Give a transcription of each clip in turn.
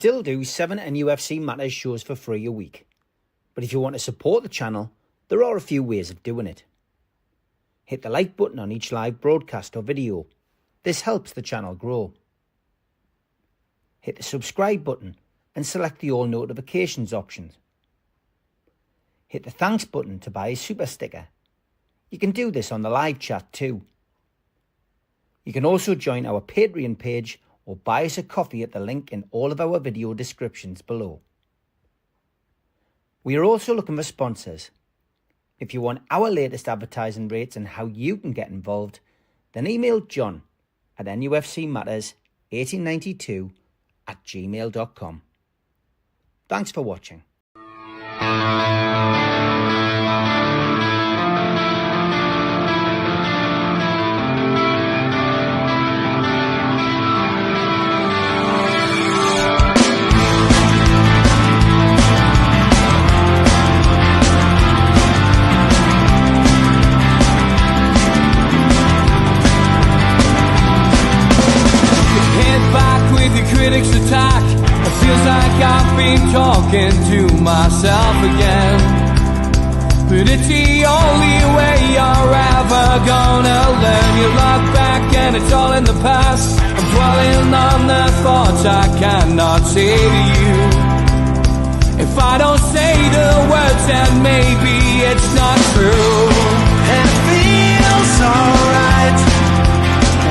Still do 7 NUFC Matters shows for free a week. But if you want to support the channel, there are a few ways of doing it. Hit the like button on each live broadcast or video. This helps the channel grow. Hit the subscribe button and select the all notifications options. Hit the thanks button to buy a super sticker. You can do this on the live chat too. You can also join our Patreon page or buy us a coffee at the link in all of our video descriptions below. We are also looking for sponsors. If you want our latest advertising rates and how you can get involved, then email John at nufcmatters1892@gmail.com. Thanks for watching. Critics attack. It feels like I've been talking to myself again. But it's the only way you're ever gonna learn. You look back and it's all in the past. I'm dwelling on the thoughts I cannot say to you. If I don't say the words, then maybe it's not true. And it feels alright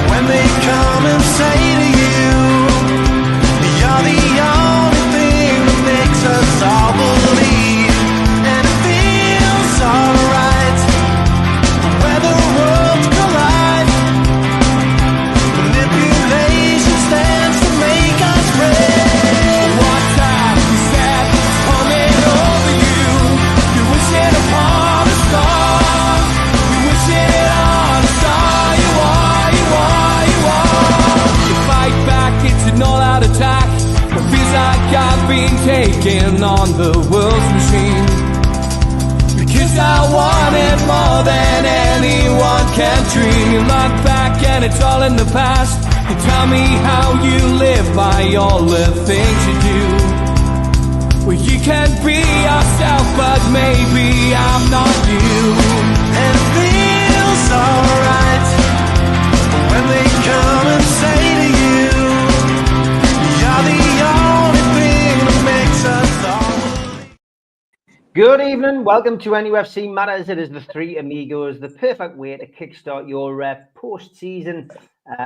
when they come and say to you, you're the only thing that makes us all believe. And it feels alright where the worlds collide. Manipulation stands to make us break. What time you said is coming over you. You wish it upon a star. You wish it on a star. You are, you are, you are. You fight back, it's an all-out attack. It feels like I've been taken on the world's machine. Because I want it more than anyone can dream. You look back and it's all in the past. You tell me how you live by all the things you do. Well, you can be yourself, but maybe I'm not you. And it feels alright when they come and say to you, you're the only thing that makes us all. Good evening, welcome to NUFC Matters. It is the three Amigos, the perfect way to kickstart your post-season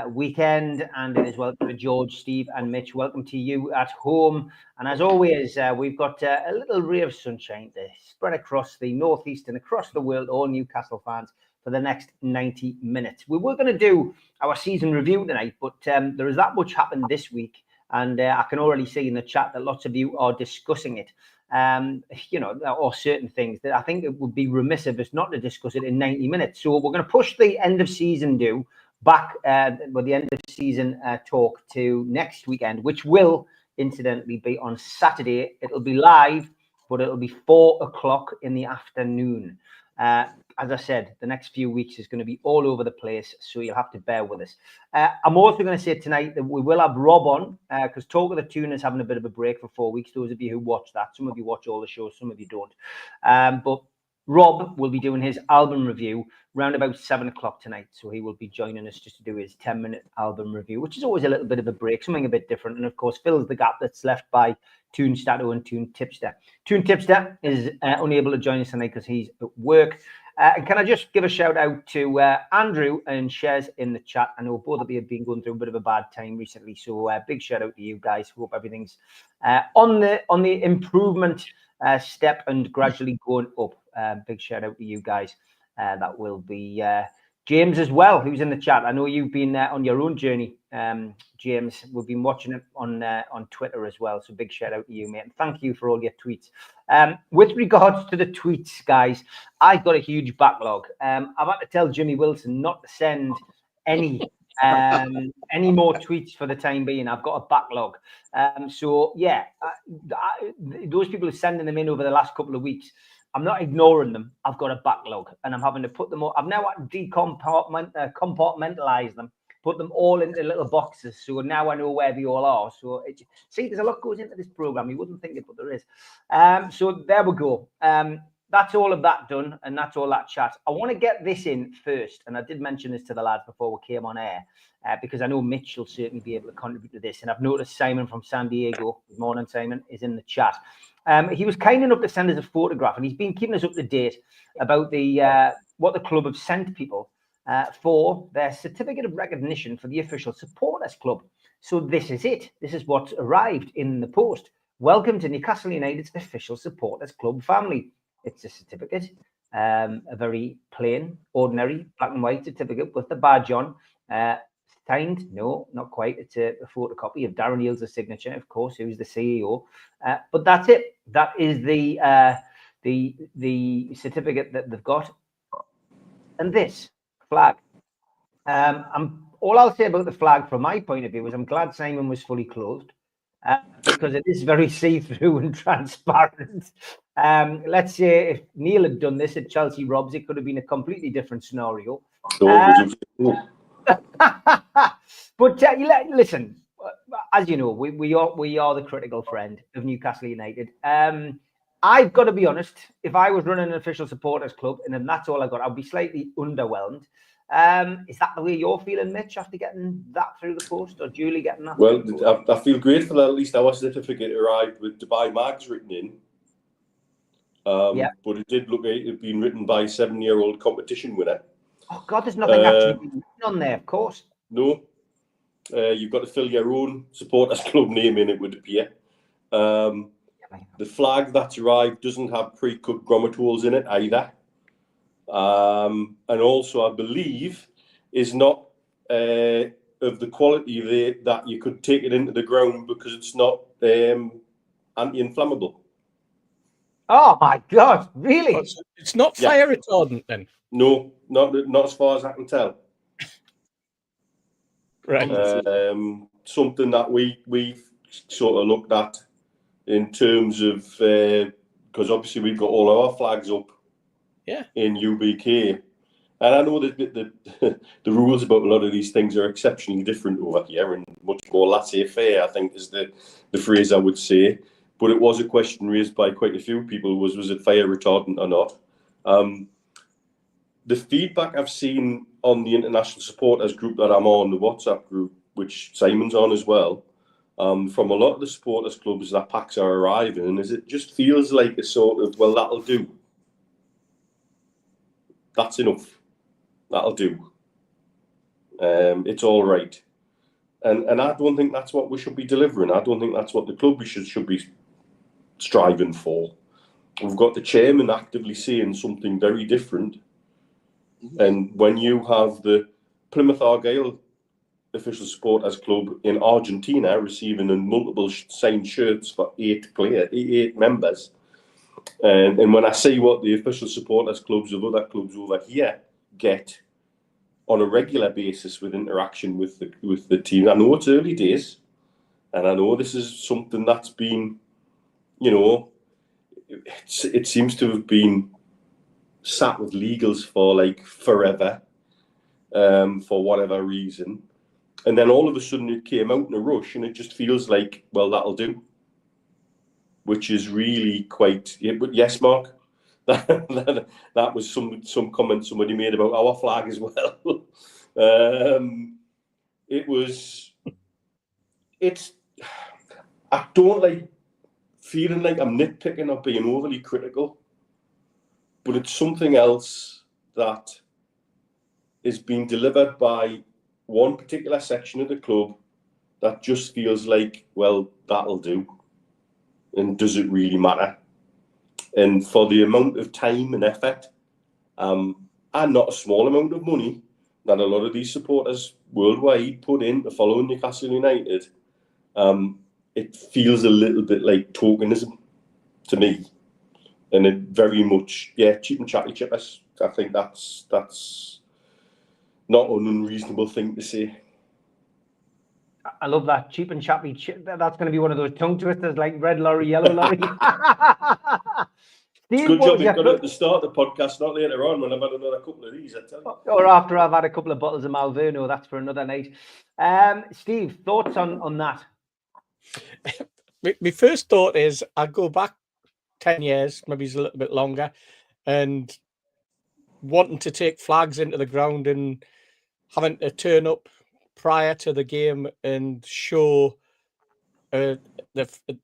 weekend. And it is welcome to George, Steve and Mitch. Welcome to you at home. And as always, we've got a little ray of sunshine to spread across the northeast and across the world, all Newcastle fans, for the next 90 minutes. We were going to do our season review tonight, but there is that much happened this week. And I can already see in the chat that lots of you are discussing it, or certain things that I think it would be remiss of us not to discuss it in 90 minutes. So we're going to push the end of season back with the end of season talk to next weekend, which will incidentally be on Saturday. It'll be live, but it'll be 4 o'clock in the afternoon. As I said, the next few weeks is going to be all over the place, so you'll have to bear with us. I'm also going to say tonight that we will have Rob on, because Talk of the Tune is having a bit of a break for 4 weeks. Those of you who watch that, some of you watch all the shows, some of you don't. But Rob will be doing his album review round about 7 o'clock tonight. So he will be joining us just to do his 10-minute album review, which is always a little bit of a break, something a bit different. And of course, fills the gap that's left by Toon Stato and Toon Tipster. Toon Tipster is unable to join us tonight because he's at work. And can I just give a shout out to Andrew and Shez in the chat? I know both of you have been going through a bit of a bad time recently, so big shout out to you guys. Hope everything's on the improvement step and gradually going up. Big shout out to you guys. That will be James as well, who's in the chat. I know you've been on your own journey, James. We've been watching it on Twitter as well. So big shout out to you, mate. And thank you for all your tweets. With regards to the tweets, guys, I've got a huge backlog. I've had to tell Jimmy Wilson not to send any more tweets for the time being. I've got a backlog. So yeah, those people who are sending them in over the last couple of weeks, I'm not ignoring them. I've got a backlog and I'm having to put them all. I've now had to compartmentalize them put them all into little boxes. So now I know where they all are. So see, there's a lot goes into this program. You wouldn't think it, but there is. So there we go. That's all of that done, and that's all that chat. I want to get this in first, and I did mention this to the lads before we came on air, because I know Mitch will certainly be able to contribute to this. And I've noticed Simon from San Diego, good morning, Simon, is in the chat. He was kind enough to send us a photograph, and he's been keeping us up to date about the what the club have sent people for their certificate of recognition for the official supporters club. So this is it. This is what's arrived in the post. Welcome to Newcastle United's official supporters club family. It's a certificate, a very plain, ordinary black and white certificate with the badge on. Signed? No, not quite. It's a photocopy of Darren Eales' signature, of course, who's the CEO. But that's it. That is the certificate that they've got. And this flag. All I'll say about the flag from my point of view is I'm glad Simon was fully clothed. Because it is very see-through and transparent. Let's say if Neil had done this at Chelsea Robs, it could have been a completely different scenario. But listen, as you know, we are the critical friend of Newcastle United. I've got to be honest, if I was running an official supporters club and then that's all I got, I'd be slightly underwhelmed. Is that the way you're feeling, Mitch, after getting that through the post, or Julie getting that? Well, I feel grateful that at least our certificate arrived with Dubai Mags written in. But it did look like it had been written by a 7-year-old competition winner. Oh, God, there's nothing actually written on there, of course. No. You've got to fill your own supporters club name in, it would appear. The flag that's arrived doesn't have pre-cut grommet holes in it either. And also, I believe, is not of the quality that you could take it into the ground because it's not anti-inflammable. Oh my God! Really? It's not fire retardant then? No, not as far as I can tell. Right. Something that we've sort of looked at in terms of because obviously we've got all our flags up. Yeah. In UBK, and I know that the rules about a lot of these things are exceptionally different over here and much more laissez-faire, I think is the phrase I would say. But it was a question raised by quite a few people: was it fire retardant or not? The feedback I've seen on the international supporters group that I'm on, the WhatsApp group, which Simon's on as well, from a lot of the supporters clubs that packs are arriving, is it just feels like a sort of, well, that'll do. That's enough. That'll do. It's all right. And I don't think that's what we should be delivering. I don't think that's what the club should be striving for. We've got the chairman actively saying something very different. And when you have the Plymouth Argyle official supporters club in Argentina receiving multiple signed shirts for 8 members, and when I see what the official supporters clubs of other clubs over here get on a regular basis with interaction with the team, I know it's early days, and I know this is something that's been, it seems to have been sat with legals for like forever, for whatever reason, and then all of a sudden it came out in a rush, and it just feels like, well, that'll do. Which is really quite. But yes, Mark, that was some comment somebody made about our flag as well. I don't like feeling like I'm nitpicking or being overly critical, but it's something else that is being delivered by one particular section of the club that just feels like, well, that'll do. And does it really matter? And for the amount of time and effort, and not a small amount of money that a lot of these supporters worldwide put in to follow Newcastle United, it feels a little bit like tokenism to me. And it very much, cheap and chatty chippers. I think that's not an unreasonable thing to say. I love that, cheap and chappy. That's going to be one of those tongue twisters like red lorry, yellow lorry. Steve, good what job was you've your got it at the start of the podcast, not later on when I've had another couple of these, I tell you. or after I've had a couple of bottles of Malverno? That's for another night. Steve, thoughts on that? My first thought is I go back 10 years, maybe it's a little bit longer, and wanting to take flags into the ground and having to turn up prior to the game and show the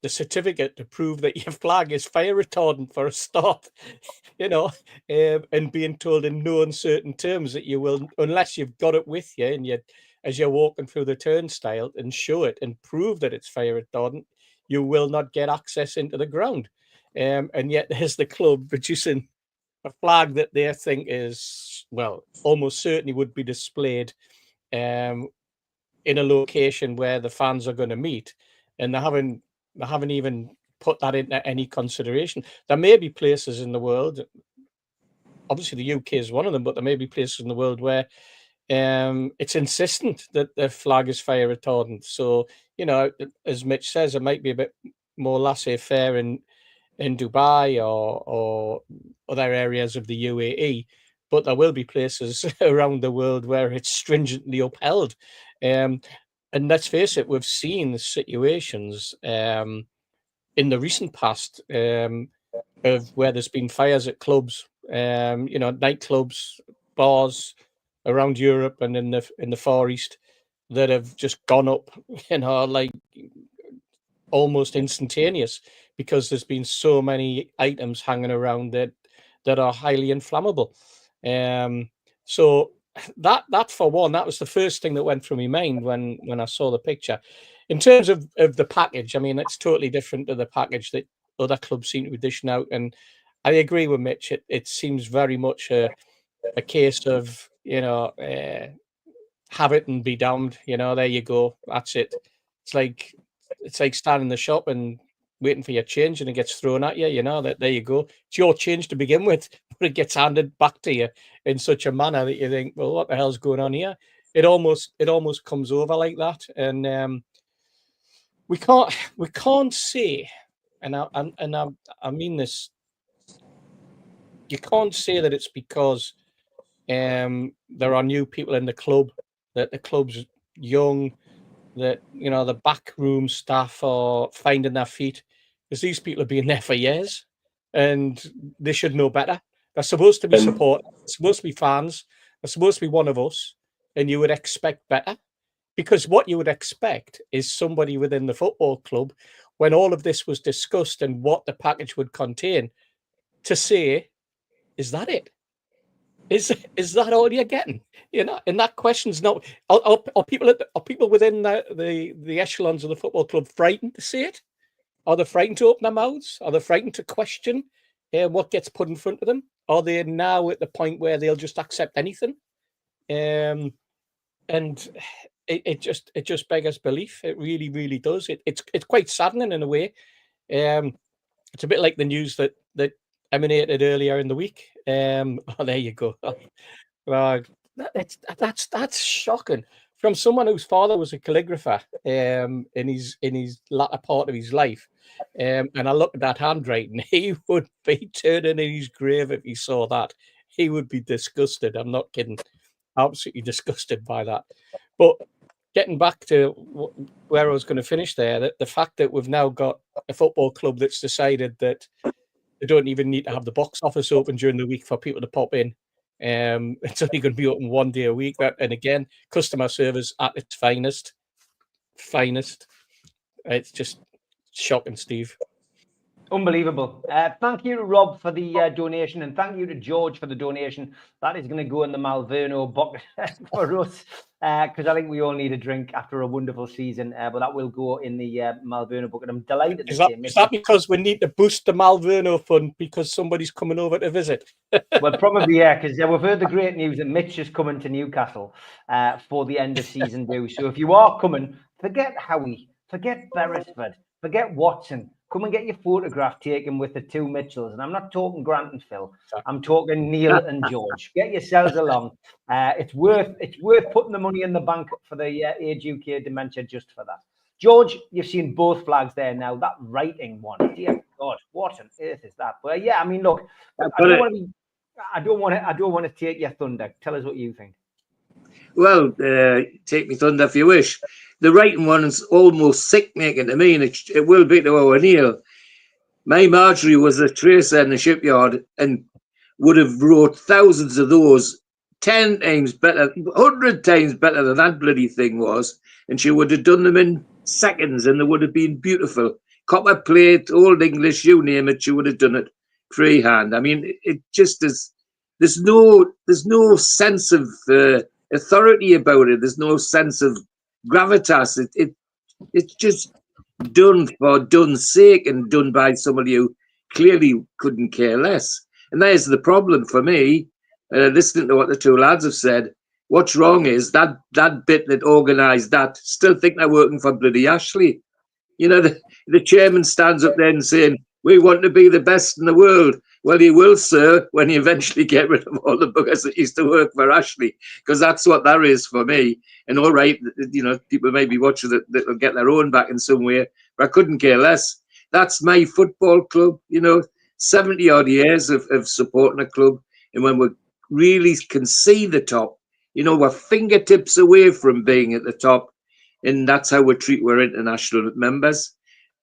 certificate to prove that your flag is fire retardant for a start, and being told in no uncertain terms that you will, unless you've got it with you and as you're walking through the turnstile and show it and prove that it's fire retardant, you will not get access into the ground. And yet there's the club producing a flag that they think is, well, almost certainly would be displayed in a location where the fans are going to meet, and they haven't even put that into any consideration. There may be places in the world, obviously the UK is one of them, but there may be places in the world where it's insistent that the flag is fire retardant. So, as Mitch says, it might be a bit more laissez-faire in Dubai or other areas of the UAE, but there will be places around the world where it's stringently upheld. And let's face it, we've seen situations in the recent past of where there's been fires at clubs, nightclubs, bars around Europe and in the Far East that have just gone up, like almost instantaneous, because there's been so many items hanging around that are highly inflammable. So that for one, that was the first thing that went through my mind when I saw the picture. In terms of the package, I mean, it's totally different to the package that other clubs seem to be dishing out. And I agree with Mitch. It seems very much a case of, have it and be damned. There you go. That's it. It's like standing in the shop and waiting for your change and it gets thrown at you. That there you go. It's your change to begin with, but it gets handed back to you in such a manner that you think, well, what the hell's going on here? It almost comes over like that, and we can't say, and I mean this. You can't say that it's because there are new people in the club, that the club's young, that the backroom staff are finding their feet, because these people have been there for years and they should know better. They're supposed to be support, they're supposed to be fans, they're supposed to be one of us, and you would expect better, because what you would expect is somebody within the football club, when all of this was discussed and what the package would contain, to say, is that it? Is that all you're getting? And that question's not. Are people within the echelons of the football club frightened to say it? Are they frightened to open their mouths? Are they frightened to question what gets put in front of them? Are they now at the point where they'll just accept anything? And it just beggars belief. It really, really does. It's quite saddening in a way. It's a bit like the news that emanated earlier in the week. Oh, there you go. That's shocking. From someone whose father was a calligrapher in his latter part of his life, and I looked at that handwriting, he would be turning in his grave if he saw that. He would be disgusted. I'm not kidding. Absolutely disgusted by that. But getting back to where I was going to finish there, that the fact that we've now got a football club that's decided that they don't even need to have the box office open during the week for people to pop in. It's only going to be open one day a week. And again, customer service at its finest. It's just shocking, Steve. Unbelievable. Thank you to Rob for the donation, and thank you to George for the donation. That is going to go in the Malverno bucket for us, because I think we all need a drink after a wonderful season, but that will go in the Malverno bucket. I'm delighted. Is that because we need to boost the Malverno fund because somebody's coming over to visit? Well, probably, yeah, because we've heard the great news that Mitch is coming to Newcastle for the end of season do. So if you are coming, forget Howe, forget Beresford, forget Watson. Come and get your photograph taken with the two Mitchells. And I'm not talking Grant and Phil. I'm talking Neil and George. Get yourselves along. It's worth putting the money in the bank for the Age UK Dementia just for that. George, you've seen both flags there now. That writing one, dear God, what on earth is that? But yeah, I mean, look, I don't want to take your thunder. Tell us what you think. Well, take me thunder if you wish. The writing one is almost sick making to me, and it will be to O'Neill. My Marjorie was a tracer in the shipyard and would have wrote thousands of those, 10 times better, 100 times better than that bloody thing was. And she would have done them in seconds, and they would have been beautiful. Copper plate, old English, you name it, she would have done it freehand. I mean, it just is. There's no sense of authority about it. There's no sense of gravitas. It's just done for done's sake and done by somebody who clearly couldn't care less. And there's the problem for me. Listening to what the two lads have said, what's wrong is that bit that organised that still think they're working for bloody Ashley. You know, the chairman stands up there and saying, we want to be the best in the world. Well, you will, sir, when you eventually get rid of all the buggers that used to work for Ashley, because that's what that is for me. And all right, you know, people may be watching that will get their own back in some way, but I couldn't care less. That's my football club, you know, 70 odd years of supporting a club. And when we really can see the top, you know, we're fingertips away from being at the top. And that's how we treat our international members.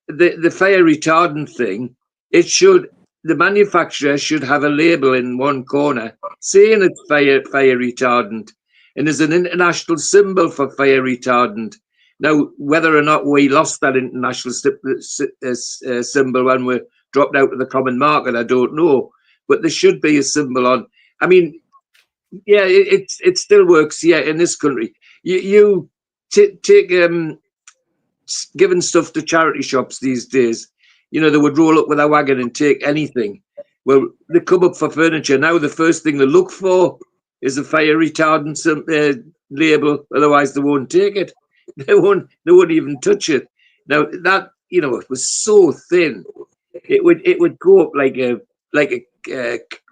The fire retardant thing, the manufacturer should have a label in one corner saying it's fire retardant, and there's an international symbol for fire retardant. Now, whether or not we lost that international symbol when we dropped out of the common market, I don't know, but there should be a symbol on. I mean, yeah, it still works. Yeah, in this country, you take giving stuff to charity shops these days. You know, they would roll up with a wagon and take anything. Well, they come up for furniture. Now the first thing they look for is a fire retardant label. Otherwise, they won't take it. They won't even touch it. Now that, you know, it was so thin. It would go up like a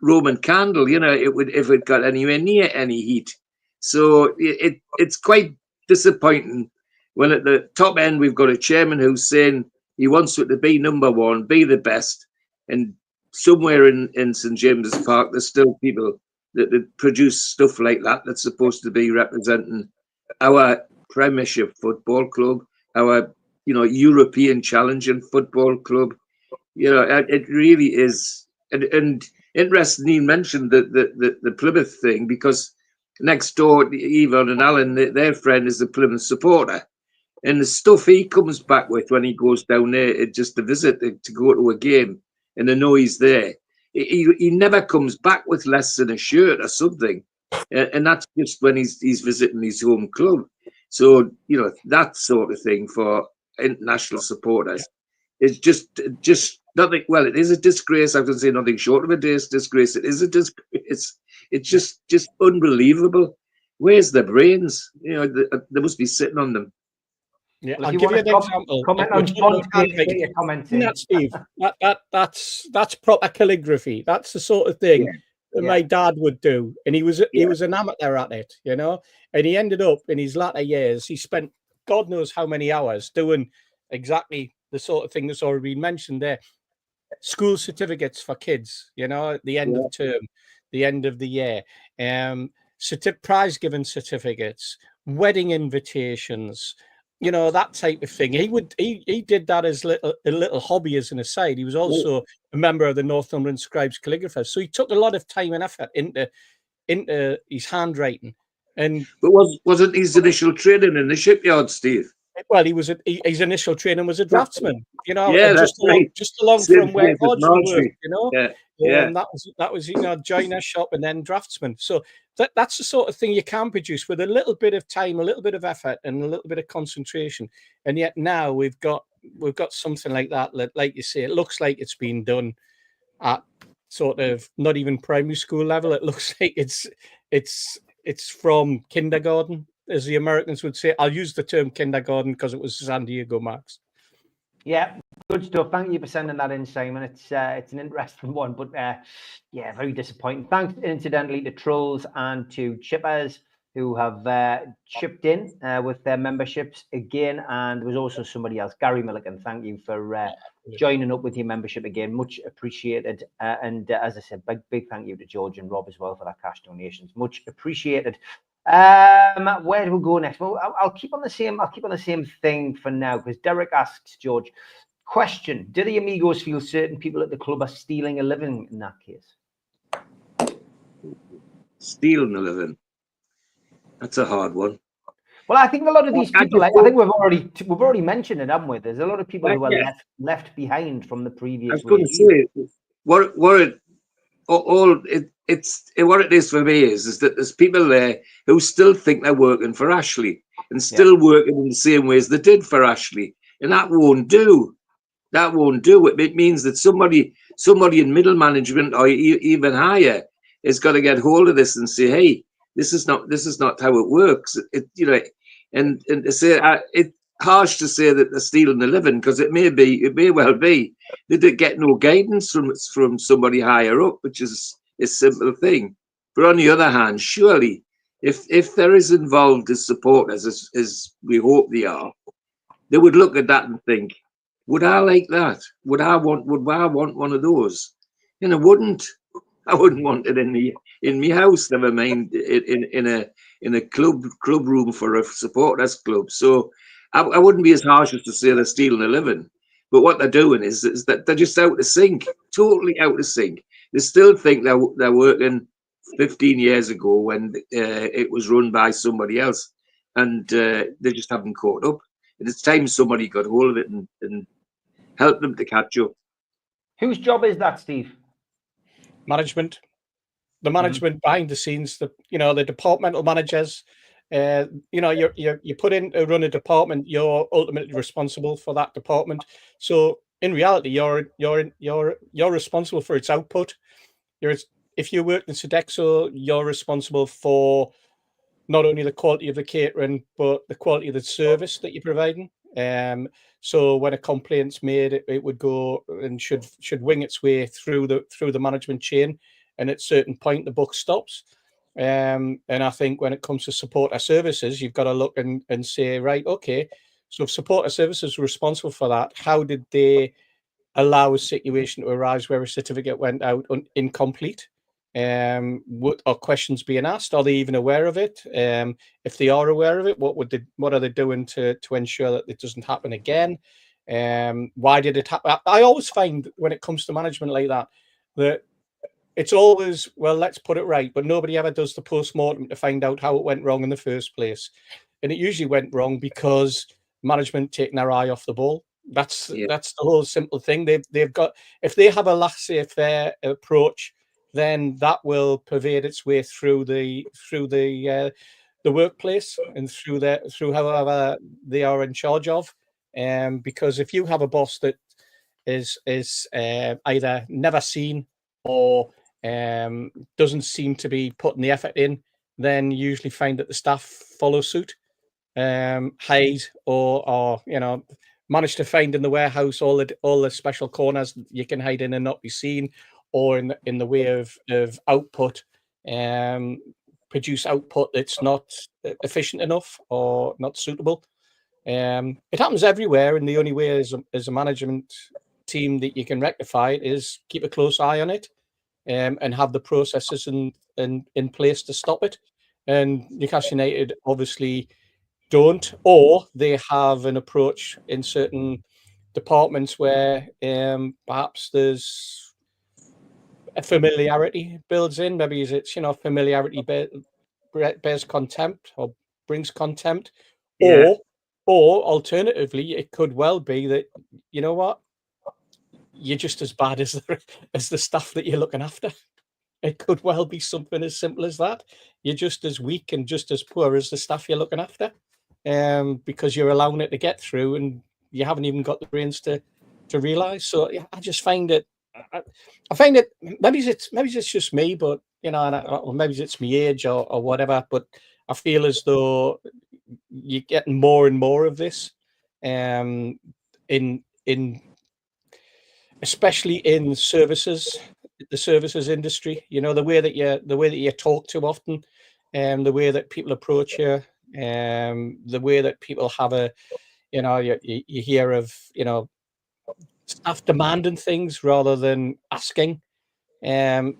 Roman candle. You know, it would, if it got anywhere near any heat. So it's quite disappointing when at the top end we've got a chairman who's saying he wants it to be number one, be the best, and somewhere in St James's Park there's still people that produce stuff like that that's supposed to be representing our Premiership football club, our, you know, European challenging football club. You know, it really is. And interesting, you mentioned the Plymouth thing, because next door, Yvonne and Alan, their friend is a Plymouth supporter. And the stuff he comes back with when he goes down there just to visit, to go to a game, and the noise there, he never comes back with less than a shirt or something. And that's just when he's visiting his home club. So, you know, that sort of thing for international supporters is just nothing. Well, it is a disgrace. I can say nothing short of a disgrace. It is a disgrace. It's just unbelievable. Where's the brains? You know, they must be sitting on them. Yeah, Well, I'll give you an example. Comment on John's handwriting. That, Steve, that's proper calligraphy. That's the sort of thing that my dad would do, and he was an amateur at it, you know. And he ended up in his latter years, he spent God knows how many hours doing exactly the sort of thing that's already been mentioned there. School certificates for kids, you know, at the end of term, the end of the year, prize giving certificates, wedding invitations. You know, that type of thing. He did that as a little hobby as an aside. He was also a member of the Northumberland Scribes Calligraphers. So he took a lot of time and effort into his handwriting. But wasn't his initial training in the shipyard, Steve? Well, his initial training was a draftsman, you know, just along from where Audrey worked, you know. And that was you know, joiner shop and then draftsman. So that's the sort of thing you can produce with a little bit of time, a little bit of effort, and a little bit of concentration. And yet now we've got something like that. Like you say, it looks like it's been done at sort of not even primary school level. It looks like it's from kindergarten, as the Americans would say. I'll use the term kindergarten because it was San Diego Max. Yeah, good stuff. Thank you for sending that in, Simon. It's an interesting one, but yeah, very disappointing. Thanks, incidentally, to Trolls and to Chippers who have chipped in with their memberships again. And there was also somebody else, Gary Milliken. Thank you for joining up with your membership again. Much appreciated. And as I said, big thank you to George and Rob as well for that cash donations. Much appreciated. Where do we go next? Well, I'll keep on the same thing for now, because Derek asks George, question: do the Amigos feel certain people at the club are stealing a living in that case? Stealing a living. That's a hard one. Well, I think a lot of these people, I think we've already mentioned it, haven't we? There's a lot of people who are left behind from the previous. I was going to say what it is for me is that there's people there who still think they're working for Ashley and still working in the same ways they did for Ashley, and that won't do. That won't do. It means that somebody in middle management or even higher has got to get hold of this and say, hey, this is not how it works. And to say it's harsh to say that they're stealing the living, because it may well be that they get no guidance from somebody higher up, which is a simple thing. But on the other hand, surely if they're as involved as supporters as we hope they are, they would look at that and think, would I like that? Would I want one of those? And I wouldn't want it in my house, never mind in a club room for a supporters club. So I wouldn't be as harsh as to say they're stealing a living. But what they're doing is that they're just out of sync, totally out of sync. They still think they're working 15 years ago when it was run by somebody else, and they just haven't caught up. And it's time somebody got hold of it and helped them to catch up. Whose job is that, Steve? Management. The management behind the scenes, the departmental managers. You put in to run a department, you're ultimately responsible for that department. So in reality, you're responsible for its output. If you work in Sodexo, you're responsible for not only the quality of the catering, but the quality of the service that you're providing. So when a complaint's made, it would go and should wing its way through the management chain, and at a certain point the buck stops. And I think when it comes to supporter services, you've got to look and say, right, okay, so if supporter services are responsible for that, how did they allow a situation to arise where a certificate went out incomplete? What are questions being asked? Are they even aware of it? If they are aware of it, what are they doing to ensure that it doesn't happen again? Why did it happen? I always find when it comes to management like that it's always, well, let's put it right, but nobody ever does the post-mortem to find out how it went wrong in the first place. And it usually went wrong because management taking their eye off the ball. That's the whole simple thing. They've got, if they have a laissez-faire approach, then that will pervade its way through the workplace and through however they are in charge of. Because if you have a boss that is either never seen or doesn't seem to be putting the effort in, then you usually find that the staff follow suit, hide or manage to find in the warehouse all the special corners you can hide in and not be seen, or in the way of output, produce output that's not efficient enough or not suitable. It happens everywhere, and the only way as a management team that you can rectify it is keep a close eye on it, and have the processes in place to stop it. And Newcastle United obviously don't, or they have an approach in certain departments where perhaps there's a familiarity builds in. Maybe it's familiarity bears contempt or brings contempt, or alternatively, it could well be that you're just as bad as the stuff that you're looking after. It could well be something as simple as that. You're just as weak and just as poor as the stuff you're looking after, because you're allowing it to get through and you haven't even got the brains to realise. So I just find it. I find it. Maybe it's just me, but or maybe it's my age or whatever. But I feel as though you're getting more and more of this, in especially in the services industry. The way that you talk to often, the way that people approach you, the way that people have you hear of, staff demanding things rather than asking.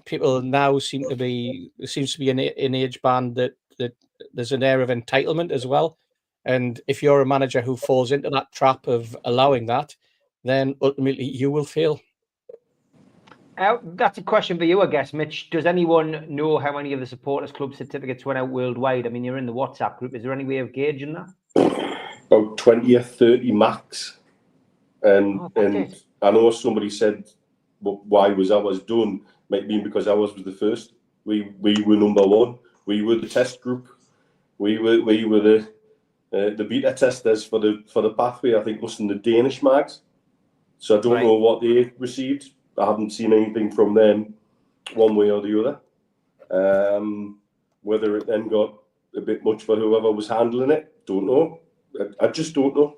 People now seems to be an age band that there's an air of entitlement as well. And if you're a manager who falls into that trap of allowing that, then ultimately you will fail. That's a question for you, I guess, Mitch. Does anyone know how many of the supporters club certificates went out worldwide? I mean, you're in the WhatsApp group. Is there any way of gauging that? About 20 or 30 max. And I know somebody said, well, why was ours done? Might be because ours was the first. We were number one. We were the test group. We were the beta testers for the pathway. I think us and the Danish mags. So I don't know what they received. I haven't seen anything from them, one way or the other. Whether it then got a bit much for whoever was handling it, don't know. I just don't know.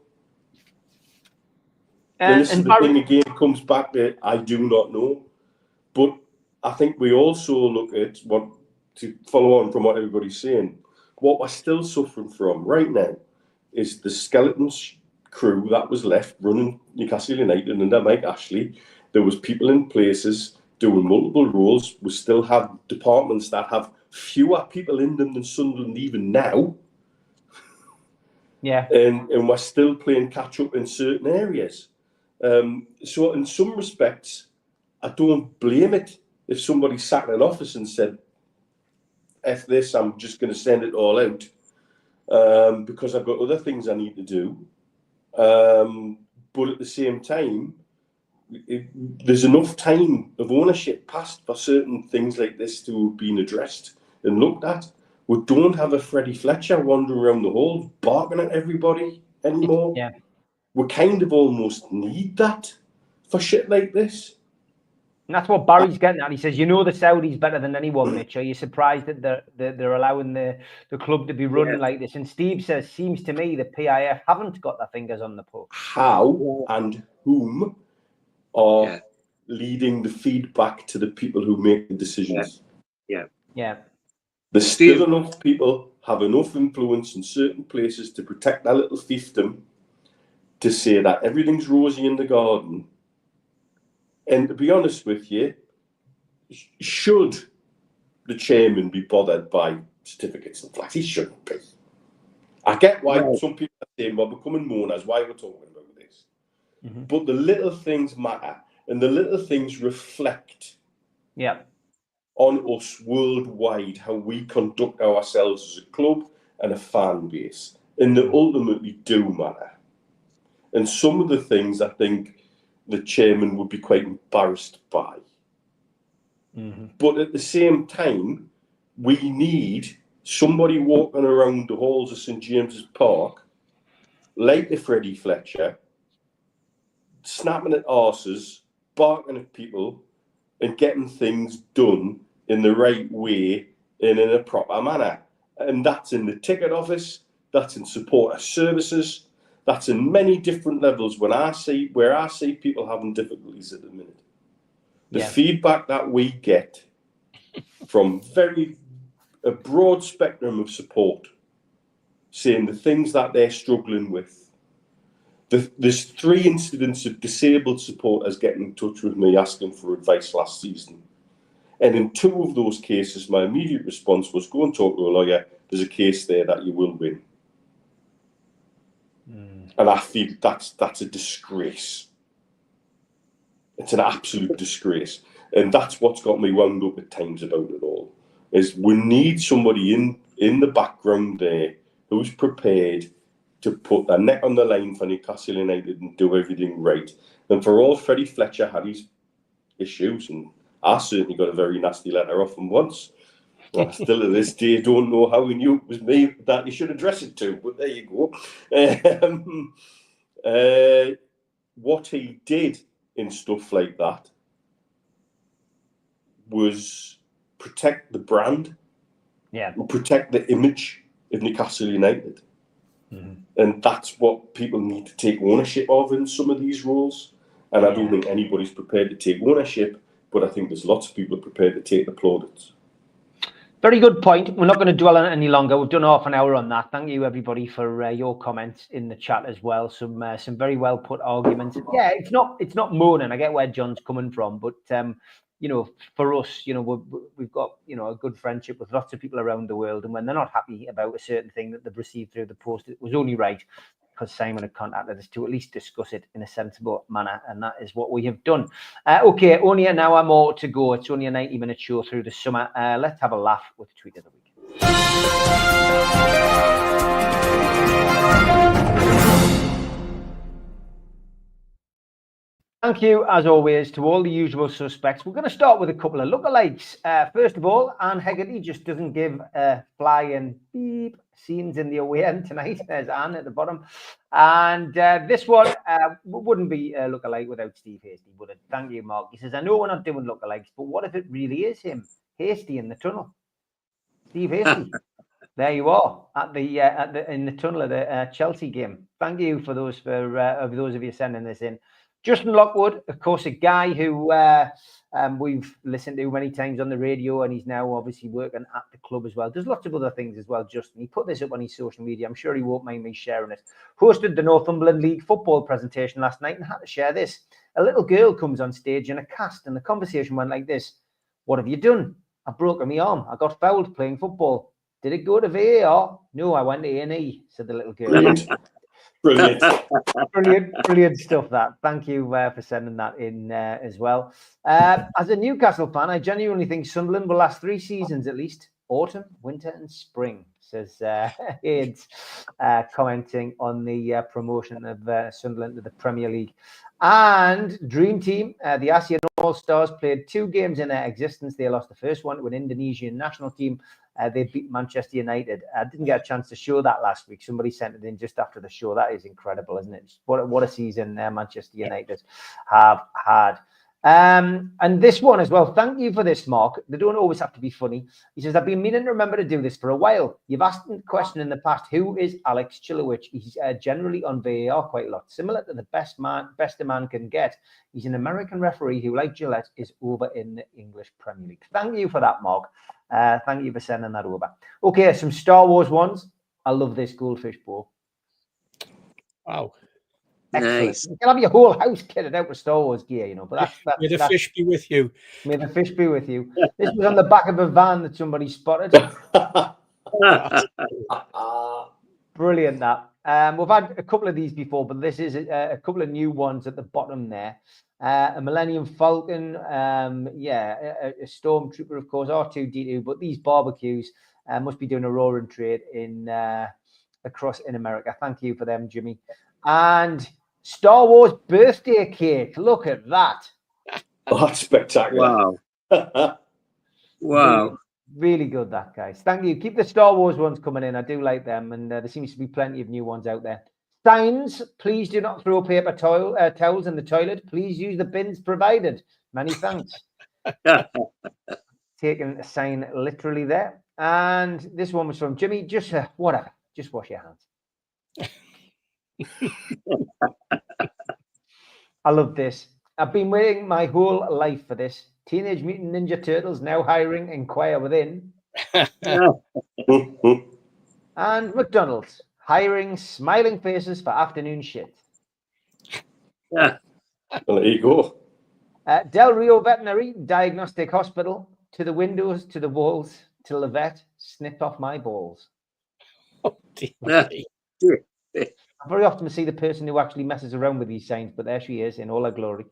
And this is the thing again, comes back to I do not know. But I think we also look at to follow on from what everybody's saying. What we're still suffering from right now is the skeletons crew that was left running Newcastle United under Mike Ashley. There was people in places doing multiple roles. We still have departments that have fewer people in them than Sunderland even now. Yeah. And we're still playing catch up in certain areas. So in some respects, I don't blame it if somebody sat in an office and said, F this, I'm just going to send it all out because I've got other things I need to do. But at the same time, there's enough time of ownership passed for certain things like this to have been addressed and looked at. We don't have a Freddie Fletcher wandering around the halls barking at everybody anymore. Yeah. We kind of almost need that for shit like this. And that's what Barry's getting at. He says, the Saudis better than anyone, Mitch. Are you surprised that they're allowing the club to be running like this? And Steve says, seems to me the PIF haven't got their fingers on the pulse. How and whom are leading the feedback to the people who make the decisions? Yeah. There's still enough people have enough influence in certain places to protect their little fiefdom to say that everything's rosy in the garden. And to be honest with you, should the chairman be bothered by certificates and flags? He shouldn't be. I get why some people are saying, well, we're becoming mourners, why we're talking about this. Mm-hmm. But the little things matter, and the little things reflect on us worldwide, how we conduct ourselves as a club and a fan base. And they ultimately do matter. And some of the things I think the chairman would be quite embarrassed by. Mm-hmm. But at the same time, we need somebody walking around the halls of St James's Park, like the Freddie Fletcher, snapping at arses, barking at people, and getting things done in the right way and in a proper manner. And that's in the ticket office, that's in supporter services, that's in many different levels. Where I see people having difficulties at the minute, the feedback that we get from a broad spectrum of support, saying the things that they're struggling with. There's 3 incidents of disabled supporters getting in touch with me asking for advice last season. And in 2 of those cases, my immediate response was, go and talk to a lawyer. There's a case there that you will win. And I feel that's a disgrace. It's an absolute disgrace. And that's what's got me wound up at times about it all, is we need somebody in the background there who's prepared to put their neck on the line for Newcastle United and do everything right. And for all Freddie Fletcher had his issues, and I certainly got a very nasty letter off him once. Well, still to this day, don't know how he knew it was me that he should address it to, but there you go. What he did in stuff like that was protect the brand, protect the image of Newcastle United. Mm-hmm. And that's what people need to take ownership of in some of these roles. And I don't think anybody's prepared to take ownership, but I think there's lots of people prepared to take the plaudits. Very good point. We're not going to dwell on it any longer. We've done half an hour on that. Thank you, everybody, for your comments in the chat as well. Some very well put arguments. Yeah, it's not moaning. I get where John's coming from, but for us, we've got a good friendship with lots of people around the world, and when they're not happy about a certain thing that they've received through the post, it was only right because Simon had contacted us to at least discuss it in a sensible manner, and that is what we have done. Okay, only an hour more to go. It's only a 90-minute show through the summer. Let's have a laugh with Tweet of the Week. Thank you, as always, to all the usual suspects. We're going to start with a couple of lookalikes. First of all, Anne Hegarty just doesn't give a flying beep scenes in the away end tonight. There's Anne at the bottom. And this one wouldn't be a lookalike without Steve Hasty, would it? Thank you, Mark. He says, I know we're not doing lookalikes, but what if it really is him? Hasty in the tunnel. Steve Hasty. There you are in the tunnel of the Chelsea game. Thank you for those of you sending this in. Justin Lockwood, of course, a guy who we've listened to many times on the radio, and he's now obviously working at the club as well. There's lots of other things as well, Justin. He put this up on his social media. I'm sure he won't mind me sharing it. Hosted the Northumberland League football presentation last night and had to share this. A little girl comes on stage in a cast, and the conversation went like this. What have you done? I've broken my arm. I got fouled playing football. Did it go to VAR? No, I went to A&E, said the little girl. Brilliant stuff. That. Thank you for sending that in as well. As a Newcastle fan, I genuinely think Sunderland will last 3 seasons at least: autumn, winter, and spring. Says Aids, commenting on the promotion of Sunderland to the Premier League. And Dream Team, the ASEAN All-Stars, played 2 games in their existence. They lost the first one to an Indonesian national team. They beat Manchester United. I didn't get a chance to show that last week. Somebody sent it in just after the show. That is incredible, isn't it? What a season Manchester United have had. And this one as well. Thank you for this, Mark. They don't always have to be funny. He says, I've been meaning to remember to do this for a while. You've asked the question in the past, who is Alex Chilowich? He's generally on VAR quite a lot. Similar to the best a man can get. He's an American referee who, like Gillette, is over in the English Premier League. Thank you for that, Mark. Thank you for sending that over. Okay, some Star Wars ones. I love this goldfish bow. Wow. Excellent. Nice. You can have your whole house kitted out with Star Wars gear, But that's May the fish be with you. May the fish be with you. This was on the back of a van that somebody spotted. Brilliant, that. We've had a couple of these before, but this is a couple of new ones at the bottom there. A Millennium Falcon, a Stormtrooper, of course, R2-D2, but these barbecues must be doing a roaring trade across in America. Thank you for them, Jimmy. And Star Wars birthday cake. Look at that. Oh, that's spectacular. Wow. Wow. Really good, that, guys. Thank you. Keep the Star Wars ones coming in. I do like them, and there seems to be plenty of new ones out there. Signs, please do not throw paper towels in the toilet. Please use the bins provided. Many thanks. Taking a sign literally there. And this one was from Jimmy. Just whatever. Just wash your hands. I love this. I've been waiting my whole life for this. Teenage Mutant Ninja Turtles now hiring. Inquire within. And McDonald's hiring smiling faces for afternoon shit. Well, there you go. Del Rio Veterinary Diagnostic Hospital. To the windows, to the walls, till the vet snipped off my balls. Oh, dear. I very often see the person who actually messes around with these signs, but there she is in all her glory.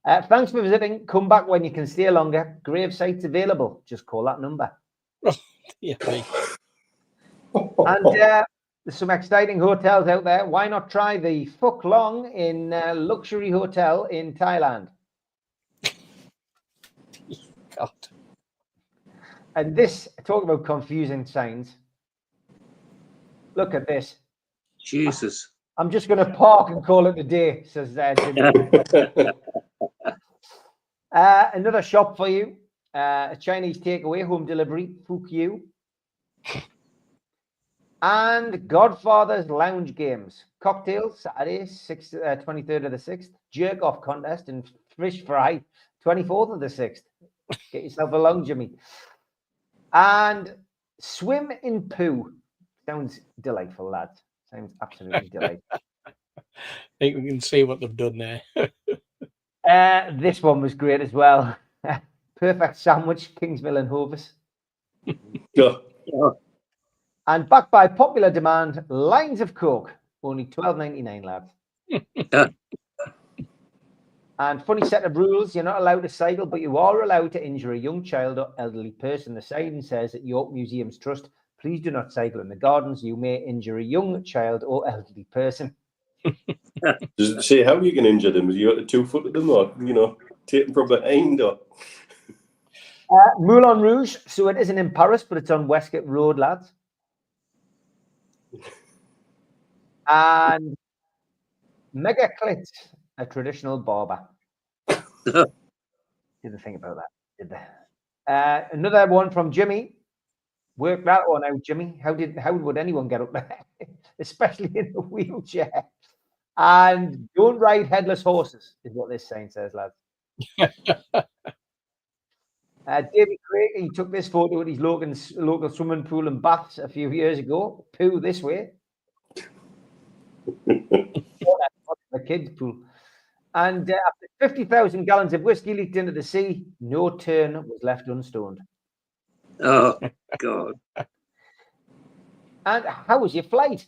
Thanks for visiting. Come back when you can stay longer. Grave sites available. Just call that number. Oh, dear. And there's some exciting hotels out there. Why not try the Phuc Long in luxury hotel in Thailand? God. And this, talk about confusing signs. Look at this. Jesus. I'm just going to park and call it a day, says Jimmy. Another shop for you. A Chinese takeaway, home delivery, Phuc You. And Godfather's Lounge Games. Cocktails, Saturday, 23rd of the 6th. Jerk-off contest and fish fry, 24th of the 6th. Get yourself along, Jimmy. And swim in poo. Sounds delightful, lads. Sounds absolutely delightful. I think we can see what they've done there. This one was great as well. Perfect sandwich, Kingsmill and Hovis. Yeah. And backed by popular demand, lines of Coke. Only $12.99, lads. And funny set of rules. You're not allowed to cycle, but you are allowed to injure a young child or elderly person. The sign says at York Museums Trust, please do not cycle in the gardens. You may injure a young child or elderly person. Does it say how you can injure them? Have you got a 2 foot of them, or take them from behind, or? Moulin Rouge. So it isn't in Paris, but it's on Westgate Road, lads. And Mega Clit, a traditional barber. Didn't think about that, did they? Another one from Jimmy. Work that one out, Jimmy. How would anyone get up there, especially in a wheelchair? And don't ride headless horses, is what this sign says, lads. David Craig, he took this photo at his local swimming pool and baths a few years ago. Poo this way. The kids' pool. And after 50,000 gallons of whiskey leaked into the sea, no turn was left unstoned. Oh, God. And how was your flight?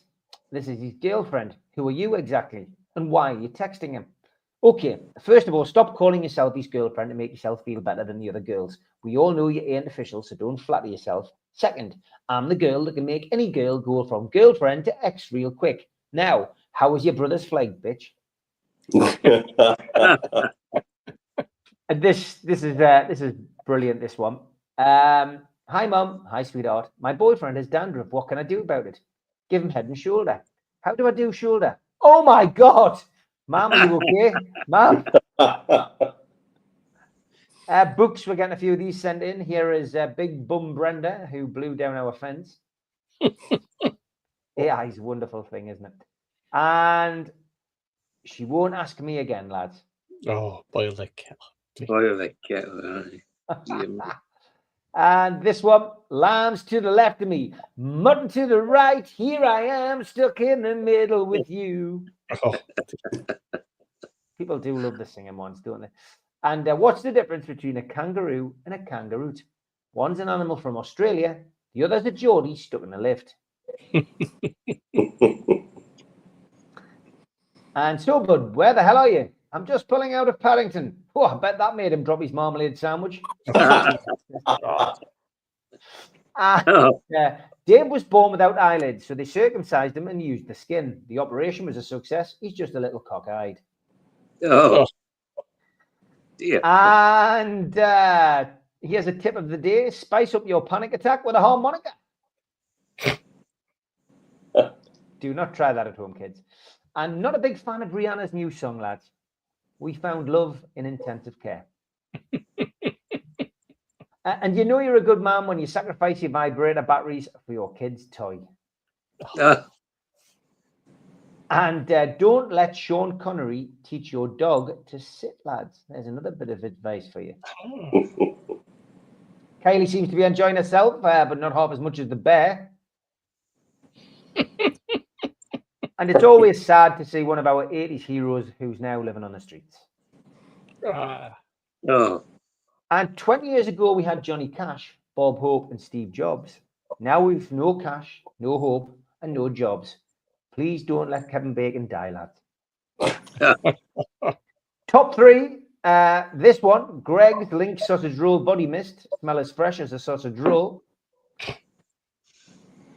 This is his girlfriend. Who are you exactly? And why are you texting him? Okay, first of all, stop calling yourself his girlfriend to make yourself feel better than the other girls. We all know you ain't official, so don't flatter yourself. Second, I'm the girl that can make any girl go from girlfriend to ex real quick. Now, how was your brother's flight, bitch? And this is brilliant, this one. Hi, Mum. Hi, sweetheart. My boyfriend has dandruff. What can I do about it? Give him head and shoulder. How do I do shoulder? Oh, my God. Mum, are you okay? Mum. Books, we're getting a few of these sent in. Here is Big Bum Brenda, who blew down our fence. AI is a wonderful thing, isn't it? And she won't ask me again, lads. Oh, boil the kettle. Boil the kettle. Aye. And this one, lambs to the left of me, mutton to the right. Here I am, stuck in the middle with you. Oh. People do love the singing ones, don't they? And what's the difference between a kangaroo and a kangaroo? One's an animal from Australia, the other's a Jordy stuck in a lift. And so, bud, where the hell are you? I'm just pulling out of Paddington. Oh, I bet that made him drop his marmalade sandwich. Dave was born without eyelids, so they circumcised him and used the skin. The operation was a success. He's just a little cock-eyed. Oh, dear. And here's a tip of the day. Spice up your panic attack with a harmonica. Do not try that at home, kids. And not a big fan of Rihanna's new song, lads. We found love in intensive care. And you know you're a good man when you sacrifice your vibrator batteries for your kid's toy. And don't let Sean Connery teach your dog to sit, lads. There's another bit of advice for you. Kylie seems to be enjoying herself, but not half as much as the bear. And it's always sad to see one of our 80s heroes who's now living on the streets. Oh. And 20 years ago, we had Johnny Cash, Bob Hope, and Steve Jobs. Now we've no Cash, no Hope, and no Jobs. Please don't let Kevin Bacon die, lads. Top three. This one, Greg's Link Sausage Roll Body Mist. Smell as fresh as a sausage roll.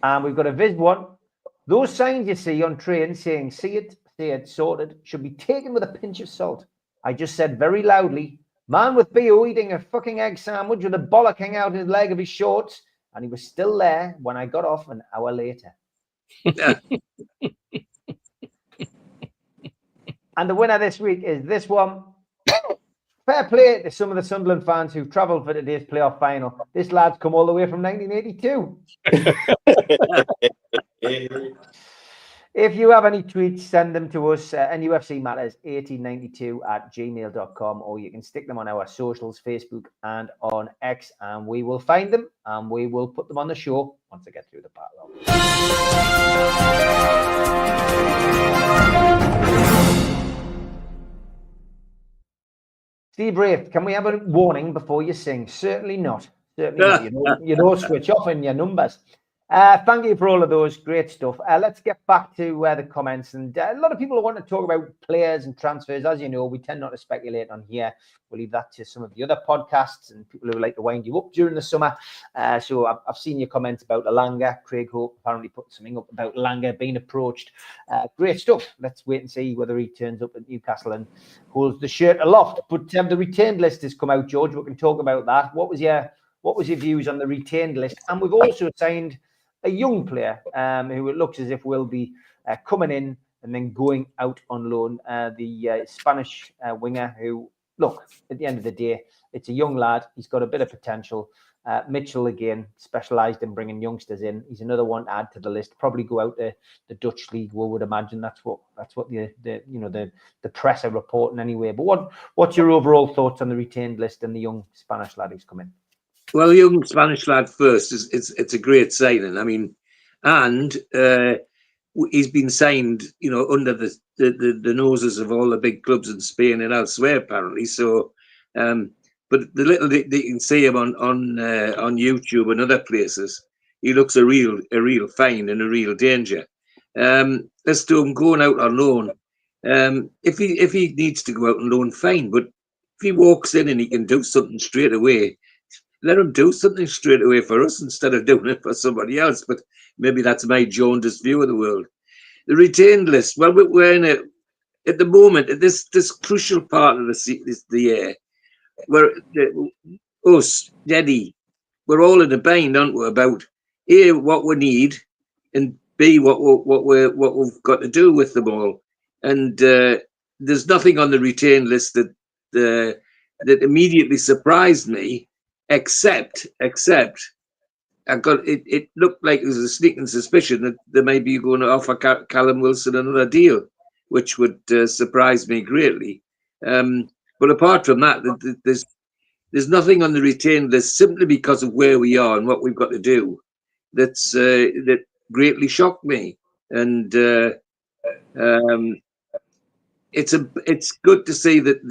And we've got a Viz one. Those signs you see on trains saying, see it, sorted, should be taken with a pinch of salt. I just said very loudly, man with BO eating a fucking egg sandwich with a bollock hanging out his leg of his shorts, and he was still there when I got off an hour later. And the winner this week is this one. Fair play to some of the Sunderland fans who've travelled for today's playoff final. This lad's come all the way from 1982. If you have any tweets, send them to us, nufcmatters1892@gmail.com, or you can stick them on our socials, Facebook and on X, and we will find them and we will put them on the show once I get through the backlog. Steve Wraith, can we have a warning before you sing? Certainly not. Certainly not. You don't switch off in your numbers. Thank you for all of those. Great stuff. Let's get back to the comments. And a lot of people want to talk about players and transfers. As you know, we tend not to speculate on here. We'll leave that to some of the other podcasts and people who like to wind you up during the summer. So I've seen your comments about Alanga. Craig Hope apparently put something up about Alanga being approached. Great stuff. Let's wait and see whether he turns up at Newcastle and holds the shirt aloft. But the retained list has come out, George. We can talk about that. What was your views on the retained list? And we've also signed a young player who it looks as if will be coming in and then going out on loan, the Spanish winger who, look, at the end of the day, it's a young lad. He's got a bit of potential. Mitchell, again, specialised in bringing youngsters in. He's another one to add to the list. Probably go out to the Dutch league. We would imagine that's what the press are reporting anyway. But what's your overall thoughts on the retained list and the young Spanish lad who's come in? Well, the young Spanish lad first, it's a great signing. I mean, and he's been signed, under the noses of all the big clubs in Spain and elsewhere, apparently. So, but the little that you can see him on YouTube and other places, he looks a real find and a real danger. As to him going out on loan, if he needs to go out on loan, fine. But if he walks in and he can do something straight away, let him do something straight away for us instead of doing it for somebody else. But maybe that's my jaundiced view of the world. The retained list. Well, we're at the moment, at this crucial part of the year, where us, Daddy, we're all in a bind, aren't we, about A, what we need, and B, what we've got to do with them all. And there's nothing on the retained list that immediately surprised me. Except I got it looked like there was a sneaking suspicion that they may be going to offer Callum Wilson another deal, which would surprise me greatly. But apart from that, there's nothing on the retained list simply because of where we are and what we've got to do. That greatly shocked me, and it's good to see that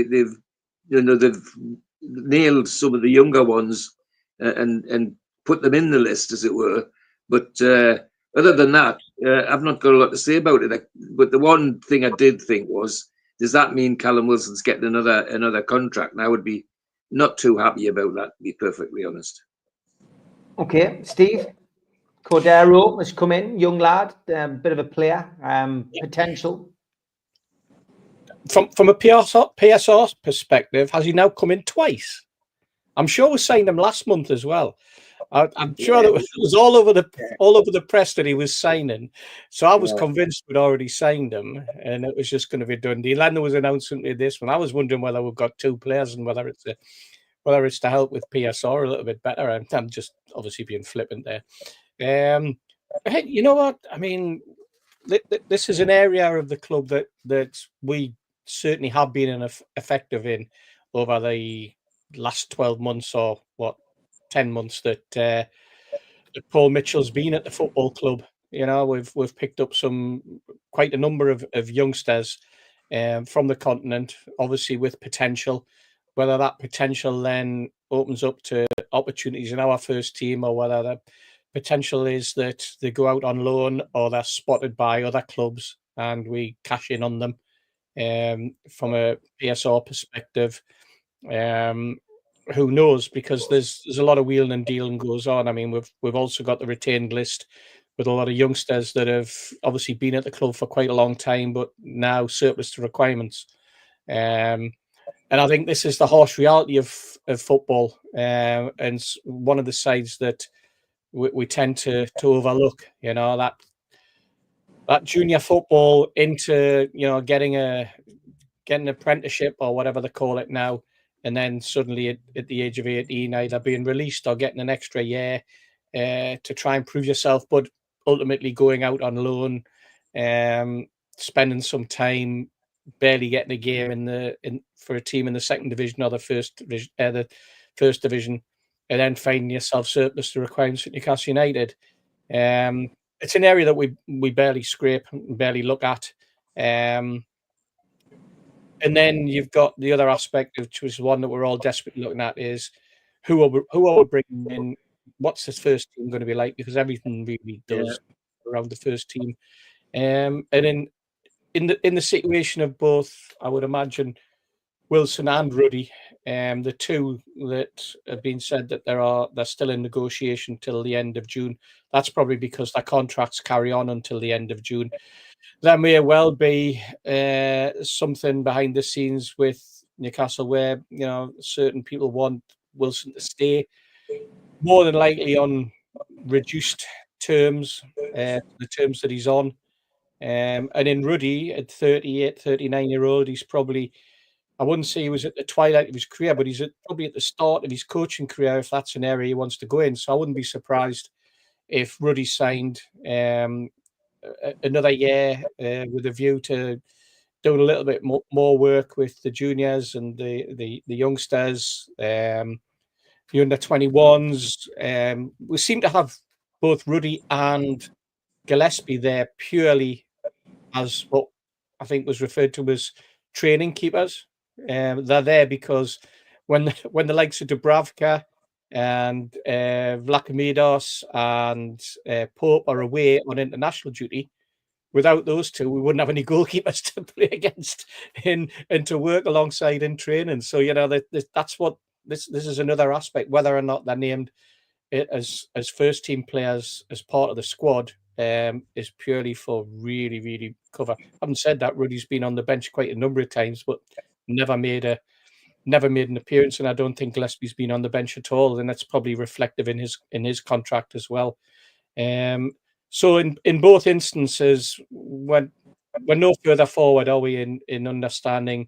they've nailed some of the younger ones and put them in the list, as it were. But other than that, I've not got a lot to say about it. But the one thing I did think was, does that mean Callum Wilson's getting another contract? And I would be not too happy about that, to be perfectly honest. Okay, Steve. Cordero has come in, young lad, bit of a player, potential. From a PSR perspective, has he now come in twice? I'm sure we signed him last month as well. I'm sure that it was all over the press that he was signing. So I was convinced we'd already signed him, and it was just going to be done. The Lando was announcing this one. I was wondering whether we've got two players and whether it's to help with PSR a little bit better. I'm just obviously being flippant there. Hey, you know what? I mean, this is an area of the club that we certainly have been effective in over the last 12 months or 10 months that Paul Mitchell's been at the football club. We've picked up quite a number of youngsters from the continent, obviously with potential. Whether that potential then opens up to opportunities in our first team, or whether the potential is that they go out on loan or they're spotted by other clubs and we cash in on them. From a PSR perspective, who knows? Because there's a lot of wheeling and dealing goes on. I mean, we've also got the retained list with a lot of youngsters that have obviously been at the club for quite a long time, but now surplus to requirements. And I think this is the harsh reality of football, and one of the sides that we tend to overlook. That junior football into getting an apprenticeship or whatever they call it now, and then suddenly at the age of 18 either being released or getting an extra year to try and prove yourself, but ultimately going out on loan spending some time barely getting a game for a team in the second division or the first division, and then finding yourself surplus to requirements at Newcastle United. It's an area that we barely scrape, barely look at. And then you've got the other aspect, which was one that we're all desperately looking at, is who are we bringing in? What's this first team going to be like? Because everything really does around the first team. And in the situation of both, I would imagine Wilson and Ruddy, the two that have been said that they're still in negotiation till the end of June. That's probably because their contracts carry on until the end of June. There may well be something behind the scenes with Newcastle where certain people want Wilson to stay, more than likely on reduced terms, the terms that he's on. And in Ruddy, at 38, 39-year-old, he's probably, I wouldn't say he was at the twilight of his career, but he's probably at the start of his coaching career, if that's an area he wants to go in. So I wouldn't be surprised if Ruddy signed another year with a view to doing a little bit more work with the juniors and the youngsters, the under-21s. We seem to have both Ruddy and Gillespie there purely as what I think was referred to as training keepers. They're there because when the likes of Dubravka and Vlachimidos and Pope are away on international duty, without those two, we wouldn't have any goalkeepers to play against and to work alongside in training. So that's what this is another aspect. Whether or not they're named as first team players as part of the squad is purely for really, really cover. Having said that, Ruddy's been on the bench quite a number of times, but never made an appearance, and I don't think Gillespie's been on the bench at all, and that's probably reflective in his contract as well. So in both instances, we're no further forward, are we, in understanding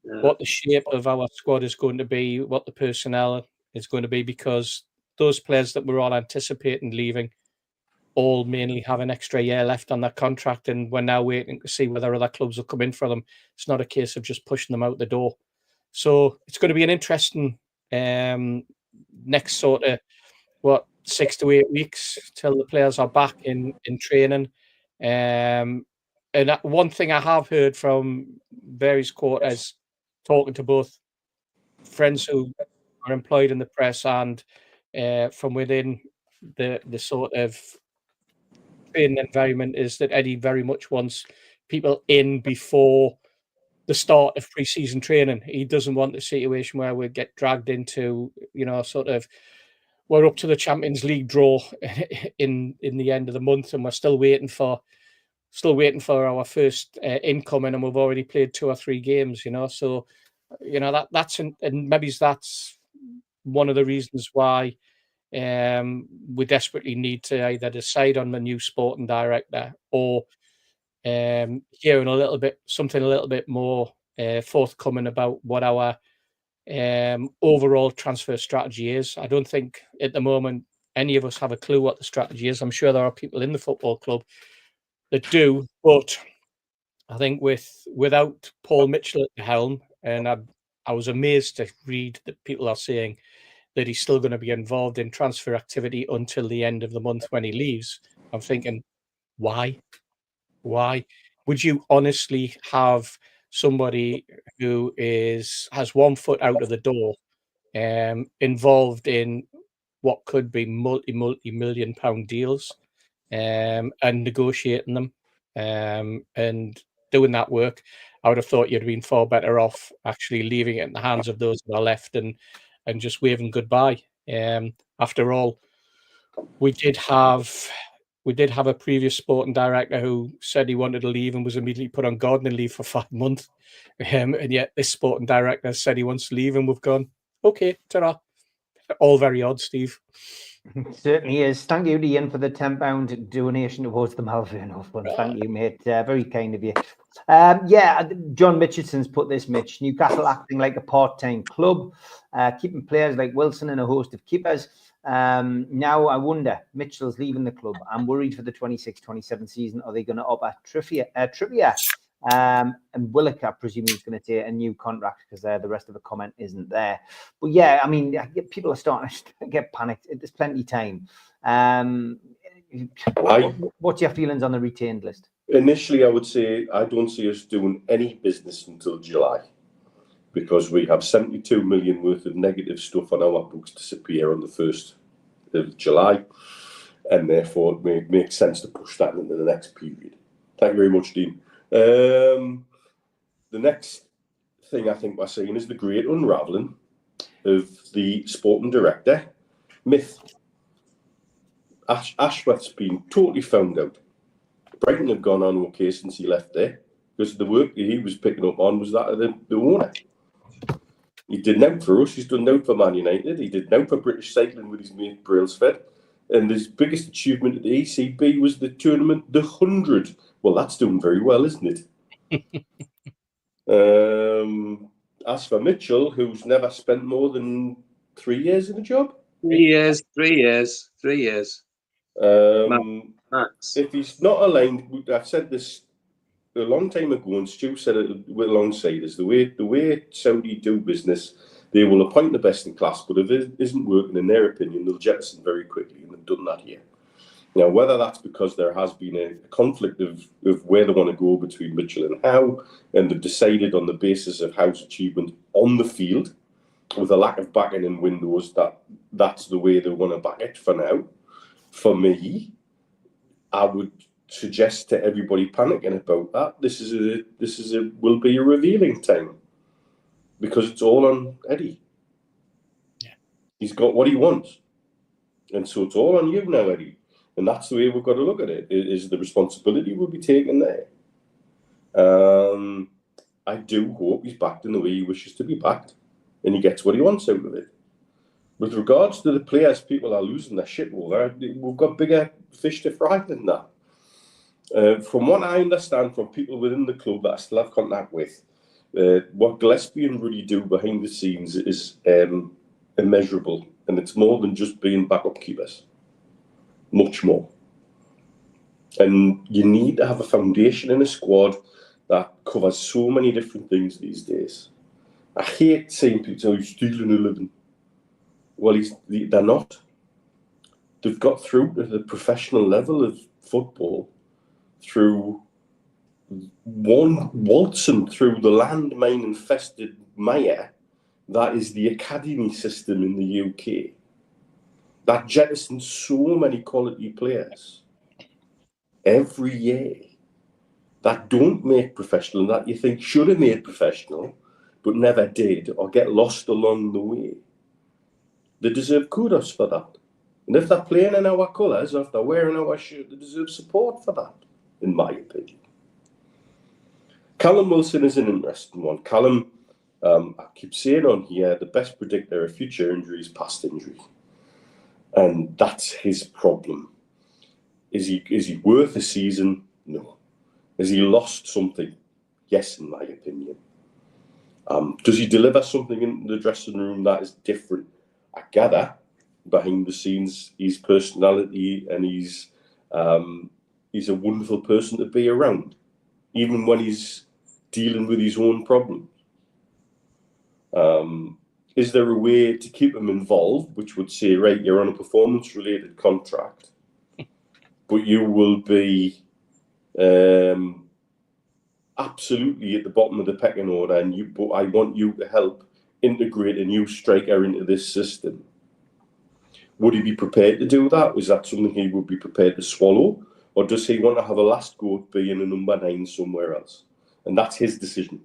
what the shape of our squad is going to be, what the personnel is going to be, because those players that we're all anticipating leaving all mainly have an extra year left on their contract, and we're now waiting to see whether other clubs will come in for them. It's not a case of just pushing them out the door. So it's going to be an interesting next sort of 6 to 8 weeks till the players are back in training. And one thing I have heard from various quarters, talking to both friends who are employed in the press and from within the sort of training environment, is that Eddie very much wants people in before the start of pre-season training. He doesn't want the situation where we get dragged into, sort of, we're up to the Champions League draw in the end of the month, and we're still waiting for our first incoming, and we've already played 2 or 3 games. So that's and maybe that's one of the reasons why we desperately need to either decide on the new sporting director or hearing something a little bit more forthcoming about what our overall transfer strategy is. I don't think at the moment any of us have a clue what the strategy is. I'm sure there are people in the football club that do, but I think without Paul Mitchell at the helm, and I was amazed to read that people are saying that he's still going to be involved in transfer activity until the end of the month when he leaves. I'm thinking, why? Why would you honestly have somebody who has one foot out of the door, involved in what could be multi-million pound deals, and negotiating them, and doing that work? I would have thought you'd have been far better off actually leaving it in the hands of those that are left and just waving goodbye. After all, we did have a previous sporting director who said he wanted to leave and was immediately put on gardening leave for 5 months. And yet this sporting director said he wants to leave, and we've gone, okay, ta-ra. All very odd, Steve. It certainly is. Thank you, Ian, for the £10 donation towards the Malvern Fund. Thank you, mate. Very kind of you. John Mitchelton's put this, Mitch. Newcastle acting like a part-time club, keeping players like Wilson and a host of keepers. Now I wonder, Mitchell's leaving the club. I'm worried for the 26-27 season. Are they going to offer Trippier? And Willock, I presume, is going to take a new contract because the rest of the comment isn't there. But yeah, I mean, people are starting to get panicked. There's plenty of time. What's your feelings on the retained list? Initially, I would say I don't see us doing any business until July, because we have 72 million worth of negative stuff on our books disappear on the 1st of July, and therefore it makes sense to push that into the next period. Thank you very much, Dean. The next thing I think we're seeing is the great unravelling of the sporting director myth. Ashworth's been totally found out. Brighton have gone on okay since he left there, because the work that he was picking up on was that of the owner. He did now for us, he's done now for Man United, he did now for British Cycling with his mate Brailsford, and his biggest achievement at the ECB was the tournament, the 100. Well, that's doing very well, isn't it? As for Mitchell, who's never spent more than 3 years in a job? 3 years. Max. If he's not aligned, I've said this a long time ago, and Stu said it alongside us, the way Saudi do business, they will appoint the best in class, but if it isn't working in their opinion, they'll jettison very quickly, and they've done that here. Now, whether that's because there has been a conflict of where they want to go between Mitchell and Howe, and they've decided on the basis of Howe's achievement on the field, with a lack of backing in windows, that's the way they want to back it for now. For me, I would suggest to everybody panicking about that, this will be a revealing time, because it's all on Eddie. Yeah. He's got what he wants, and so it's all on you now, Eddie. And that's the way we've got to look at it. Is the responsibility will be taken there. I do hope he's backed in the way he wishes to be backed, and he gets what he wants out of it. With regards to the players people are losing their shit over, we've got bigger fish to fry than that. From what I understand from people within the club that I still have contact with, what Gillespie and Ruddy do behind the scenes is immeasurable, and it's more than just being backup keepers. Much more. And you need to have a foundation in a squad that covers so many different things these days. I hate saying people say, he's stealing a living. Well, they're not. They've got through to the professional level of football through waltzing through the landmine-infested mire that is the academy system in the UK. That jettisons so many quality players every year that don't make professional, and that you think should have made professional, but never did, or get lost along the way. They deserve kudos for that. And if they're playing in our colours, or if they're wearing our shirt, they deserve support for that, in my opinion. Callum Wilson is an interesting one. Callum, I keep saying on here, the best predictor of future injury is past injury. And that's his problem. Is he worth a season? No. Has he lost something? Yes, in my opinion. Does he deliver something in the dressing room that is different? I gather behind the scenes, his personality, and he's a wonderful person to be around, even when he's dealing with his own problems. Is there a way to keep him involved, which would say, right, you're on a performance-related contract, but you will be absolutely at the bottom of the pecking order, but I want you to help integrate a new striker into this system? Would he be prepared to do that? Is that something he would be prepared to swallow? Or does he want to have a last go at being a number 9 somewhere else? And that's his decision.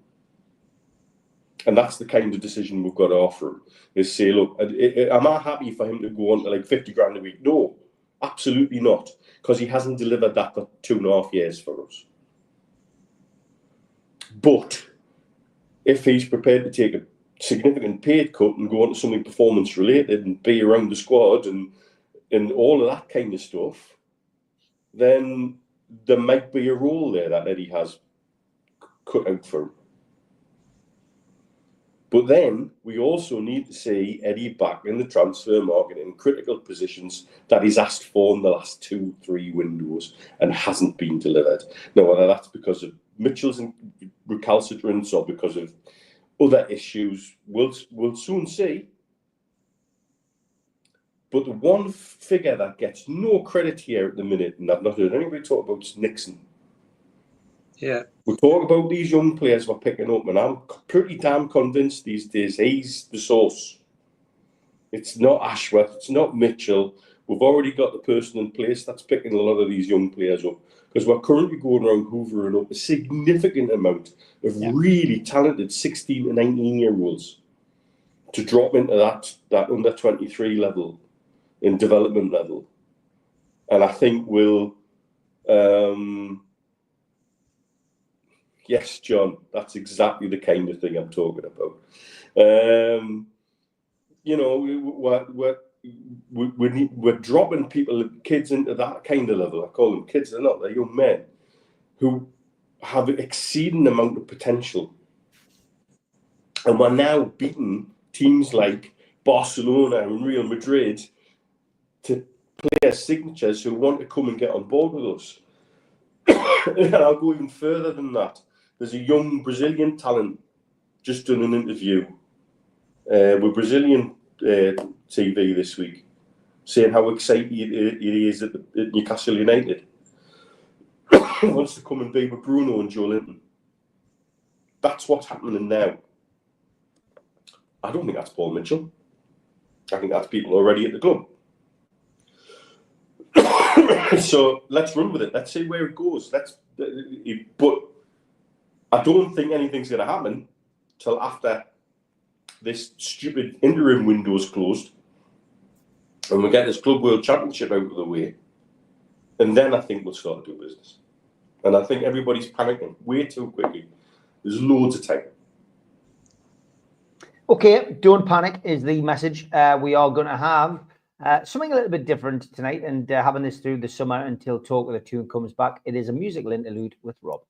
And that's the kind of decision we've got to offer him, is say, look, am I happy for him to go on to like 50 grand a week? No, absolutely not, because he hasn't delivered that for 2.5 years for us. But if he's prepared to take a significant paid cut and go on to something performance related and be around the squad and all of that kind of stuff, then there might be a role there that Eddie has cut out for him. But then we also need to see Eddie back in the transfer market in critical positions that he's asked for in the last 2-3 windows and hasn't been delivered. Now, whether that's because of Mitchell's recalcitrance or because of other issues, we'll soon see. But the one figure that gets no credit here at the minute, and I've not heard anybody talk about, is Nixon. Yeah. We talk about these young players we're picking up, and I'm pretty damn convinced these days he's the source. It's not Ashworth, it's not Mitchell. We've already got the person in place that's picking a lot of these young players up, because we're currently going around hoovering up a significant amount of really talented 16 to 19-year-olds to drop into that under 23 level in development level. And I think we'll... yes, John, that's exactly the kind of thing I'm talking about. You know, we're dropping kids into that kind of level. I call them kids, they're not, they're young men who have an exceeding amount of potential. And we're now beating teams like Barcelona and Real Madrid to player signatures who want to come and get on board with us. And I'll go even further than that. There's a young Brazilian talent just done an interview with Brazilian TV this week, saying how excited he is at Newcastle United. He wants to come and be with Bruno and Joe Linton. That's what's happening now. I don't think that's Paul Mitchell. I think that's people already at the club. So let's run with it. Let's see where it goes. But I don't think anything's going to happen till after this stupid interim window's closed and we get this Club World Championship out of the way. And then I think we'll start to do business. And I think everybody's panicking way too quickly. There's loads of time. Okay, don't panic is the message. We are going to have something a little bit different tonight, and having this through the summer until Talk of the Tune comes back. It is a musical interlude with Rob.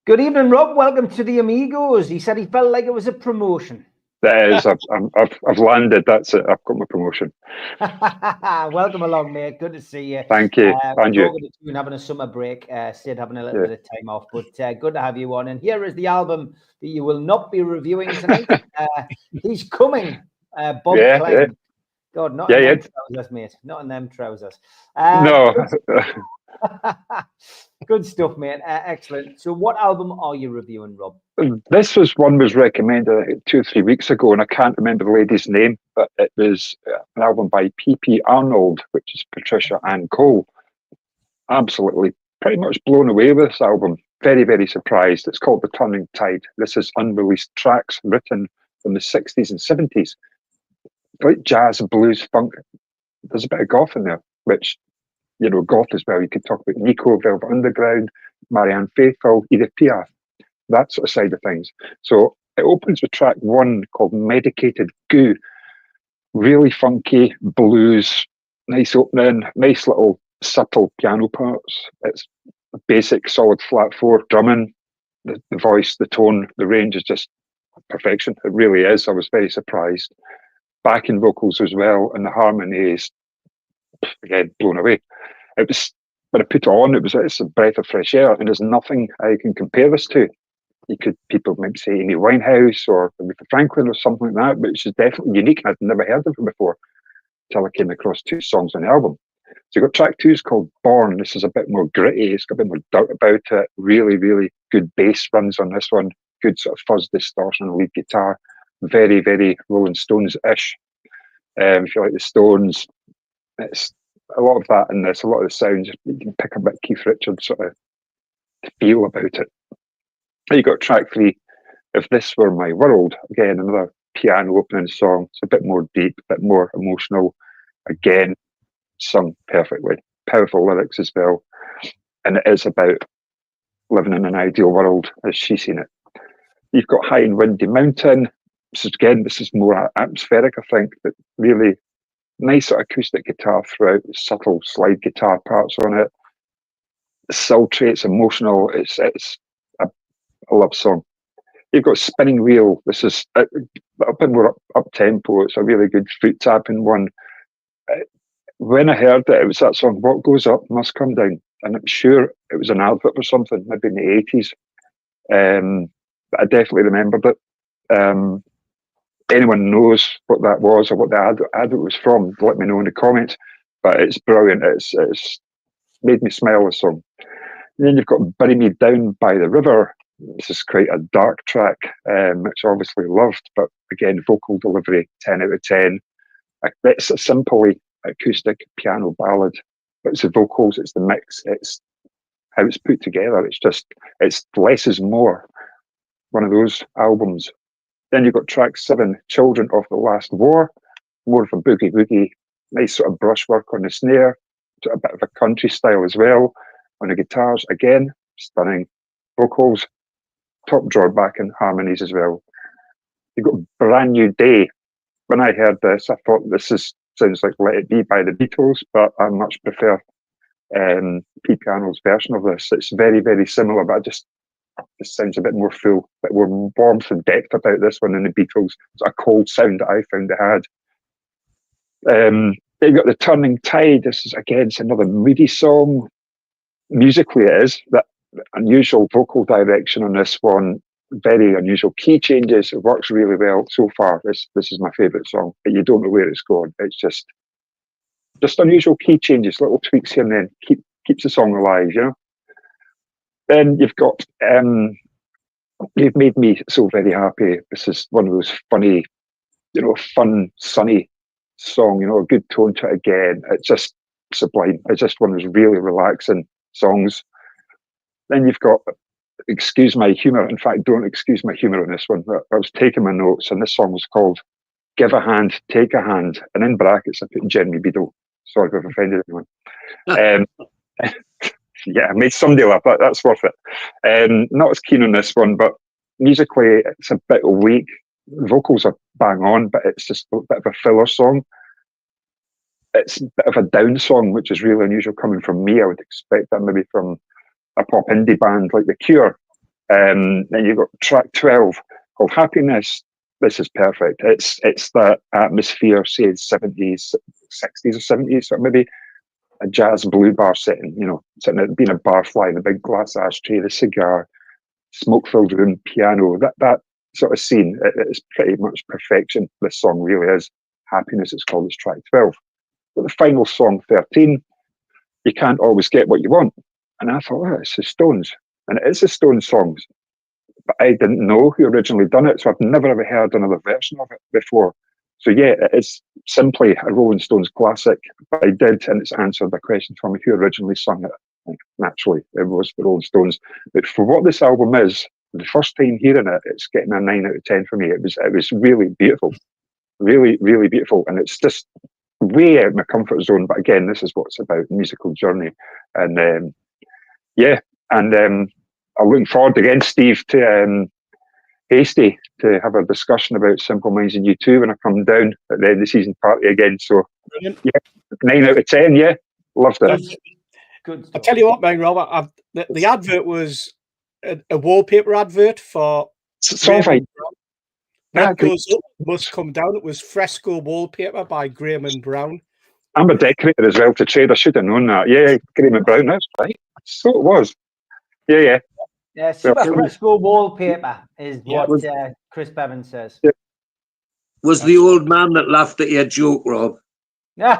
Good evening, Rob. Welcome to the Amigos. He said he felt like it was a promotion. That is, I've landed. That's it. I've got my promotion. Welcome along, mate. Good to see you. Thank you. And you. Been having a summer break. Sid having a little bit of time off, but good to have you on. And here is the album that you will not be reviewing tonight. He's coming. Bob Klein. Yeah. God, not in them trousers, mate. Not in them trousers. No. Good stuff, mate. Excellent. So what album are you reviewing, Rob? This was recommended 2 or 3 weeks ago, and I can't remember the lady's name, but it was an album by P.P. Arnold, which is Patricia Ann Cole. Absolutely, pretty much blown away with this album. Very, very surprised. It's called The Turning Tide. This is unreleased tracks written from the 60s and 70s. Like jazz, blues, funk. There's a bit of goth in there, which, you know, goth as well. You could talk about Nico, Velvet Underground, Marianne Faithfull, Edith Piaf, that sort of side of things. So it opens with track 1 called Medicated Goo. Really funky blues, nice opening, nice little subtle piano parts. It's a basic solid flat 4 drumming. The voice, the tone, the range is just perfection. It really is. I was very surprised. Backing vocals as well, and the harmony is, again, blown away. It was, when I put it on, it's a breath of fresh air, and there's nothing I can compare this to. People might say Amy Winehouse or Aretha Franklin or something like that, but it's just definitely unique, and I'd never heard of it before until I came across 2 songs on the album. So you've got track 2 is called Born. This is a bit more gritty. It's got a bit more dirt about it. Really, really good bass runs on this one. Good sort of fuzz distortion on the lead guitar. Very, very Rolling Stones-ish. If you like the Stones, it's a lot of that in this, a lot of the sounds. You can pick up a bit Keith Richards sort of feel about it. You got track 3, If This Were My World. Again, another piano opening song. It's a bit more deep, a bit more emotional. Again, sung perfectly. Powerful lyrics as well. And it is about living in an ideal world as she's seen it. You've got High and Windy Mountain. This is more atmospheric, I think, but really nice sort of acoustic guitar throughout, subtle slide guitar parts on it. It's sultry, it's emotional, it's a love song. You've got Spinning Wheel. This is a bit more up tempo. It's a really good foot tapping one. When I heard it, it was that song, What Goes Up Must Come Down. And I'm sure it was an advert or something, maybe in the 80s. But I definitely remembered it. Anyone knows what that was or what the advert was from, let me know in the comments. But it's brilliant. It's made me smile, the song. And then you've got Bury Me Down by the River. This is quite a dark track, which I obviously loved. But again, vocal delivery, 10 out of 10. It's a simply acoustic piano ballad. But it's the vocals, it's the mix, it's how it's put together. It's less is more. One of those albums. Then you've got track 7, Children of the Last War, more of a boogie-woogie, nice sort of brushwork on the snare, a bit of a country style as well. On the guitars, again, stunning vocals, top drawer backing harmonies as well. You've got Brand New Day. When I heard this, I thought sounds like Let It Be by the Beatles, but I much prefer P Piano's version of this. It's very, very similar, but it sounds a bit more full, a bit more warmth and depth about this one than the Beatles. It's a cold sound that I found it had. You've got The Turning Tide. This is, again, it's another moody song. Musically, it is. That unusual vocal direction on this one, very unusual key changes. It works really well so far. This is my favourite song, but you don't know where it's going. It's just unusual key changes, little tweaks here and then. Keeps the song alive, you know. Then you've got You've Made Me So Very Happy. This is one of those funny, fun, sunny song, a good tone to it again. It's just sublime. It's just one of those really relaxing songs. Then you've got Excuse My Humour. In fact, don't excuse my humour on this one. I was taking my notes, and this song was called Give a Hand, Take a Hand. And in brackets, I put Jeremy Beadle. Sorry if I've offended anyone. Yeah, I made somebody laugh. That's worth it. Not as keen on this one, but musically, it's a bit weak. Vocals are bang on, but it's just a bit of a filler song. It's a bit of a down song, which is really unusual coming from me. I would expect that maybe from a pop indie band like The Cure. Then you've got track 12 called Happiness. This is perfect. It's that atmosphere, say 70s, 60s or 70s, so maybe a jazz blue bar setting, sitting at being a barfly, the big glass ashtray, the cigar, smoke-filled room, piano, that sort of scene. It's pretty much perfection. This song really is. Happiness, it's called. It's track 12. But the final song, 13, You Can't Always Get What You Want. And I thought, it's the Stones. And it is the Stones songs. But I didn't know who originally done it, so I've never ever heard another version of it before. So yeah, it is simply a Rolling Stones classic. But I did, and it's answered the question for me, who originally sung it. And naturally, it was the Rolling Stones. But for what this album is, the first time hearing it, it's getting a 9 out of 10 for me. It was really beautiful. Really, really beautiful. And it's just way out of my comfort zone. But again, this is what it's about, musical journey. And I'm looking forward again, Steve, to Hasty to have a discussion about Simple Minds and U2 when I come down at the end of the season party again. So, Brilliant. Yeah, 9 out of 10, yeah. Loved it. Good. I'll tell you what, mate, Robert, the advert was a wallpaper advert for Sulfite. What Goes Up Must Come Down. It was fresco wallpaper by Graham and Brown. I'm a decorator as well to trade. I should have known that. Yeah, Graham and Brown, that's right. So it was. Yeah. Yeah, super fresco wallpaper is what Chris Bevan says. Yeah. Was the old man that laughed at your joke, Rob? Yeah.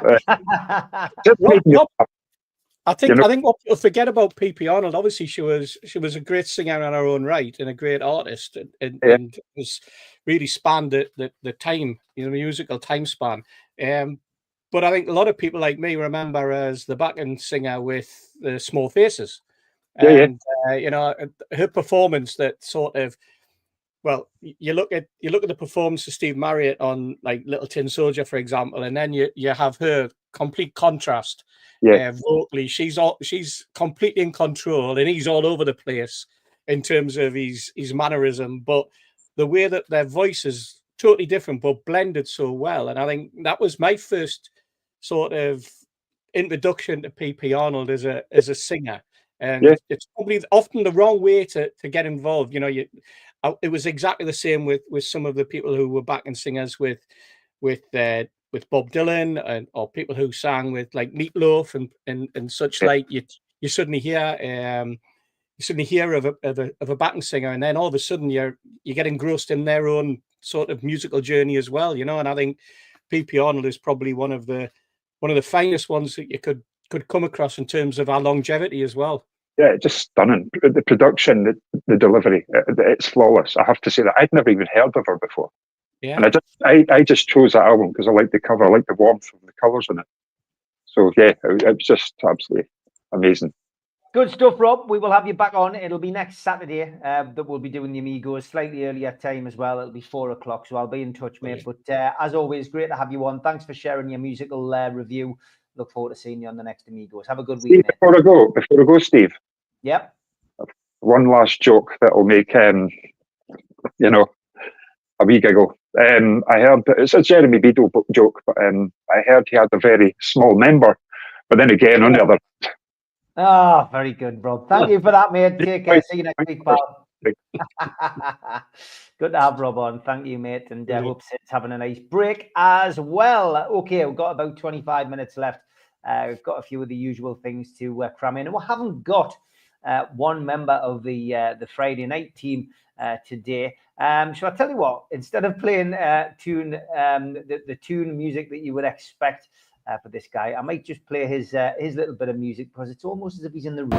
I think what people forget about P.P. Arnold, obviously she was a great singer in her own right and a great artist, and was really spanned the time, musical time span. But I think a lot of people like me remember her as the backing singer with the Small Faces. And her performance that sort of Well, you look at the performance of Steve Marriott on like Little Tin Soldier, for example, and then you have her complete contrast. Yeah. Vocally, she's completely in control, and he's all over the place in terms of his mannerism. But the way that their voice is totally different, but blended so well. And I think that was my first sort of introduction to PP Arnold as a singer. And Yeah. it's probably often the wrong way to get involved. You know, it was exactly the same with some of the people who were backing singers with Bob Dylan or people who sang with like Meatloaf and such like. You suddenly hear of a backing singer, and then all of a sudden you get engrossed in their own sort of musical journey as well. You know, and I think PP Arnold is probably one of the finest ones that you could come across in terms of our longevity as well. Yeah, just stunning. The production, the delivery, it's flawless. I have to say that I'd never even heard of her before. Yeah. And I just chose that album because I like the cover, I like the warmth of the colours in it. So yeah, it was just absolutely amazing. Good stuff, Rob. We will have you back on. It'll be next Saturday that we'll be doing the Amigos, slightly earlier time as well. It'll be 4 o'clock, so I'll be in touch, mate. But as always, great to have you on. Thanks for sharing your musical review. Look forward to seeing you on the next Amigos. Have a good week, mate. Before I go, Steve. Yep. One last joke that'll make a wee giggle. I heard it's a Jeremy Beadle joke, but I heard he had a very small member. But then again, on the other. Oh, very good, Rob. Thank you for that, mate. Take care. See you next week, pal. Good to have Rob on. Thank you, mate. And hope Sid's having a nice break as well. Okay, we've got about 25 minutes left. We've got a few of the usual things to cram in. And we haven't got one member of the Friday night team today. So I'll tell you what, instead of playing the tune music that you would expect for this guy, I might just play his little bit of music because it's almost as if he's in the room.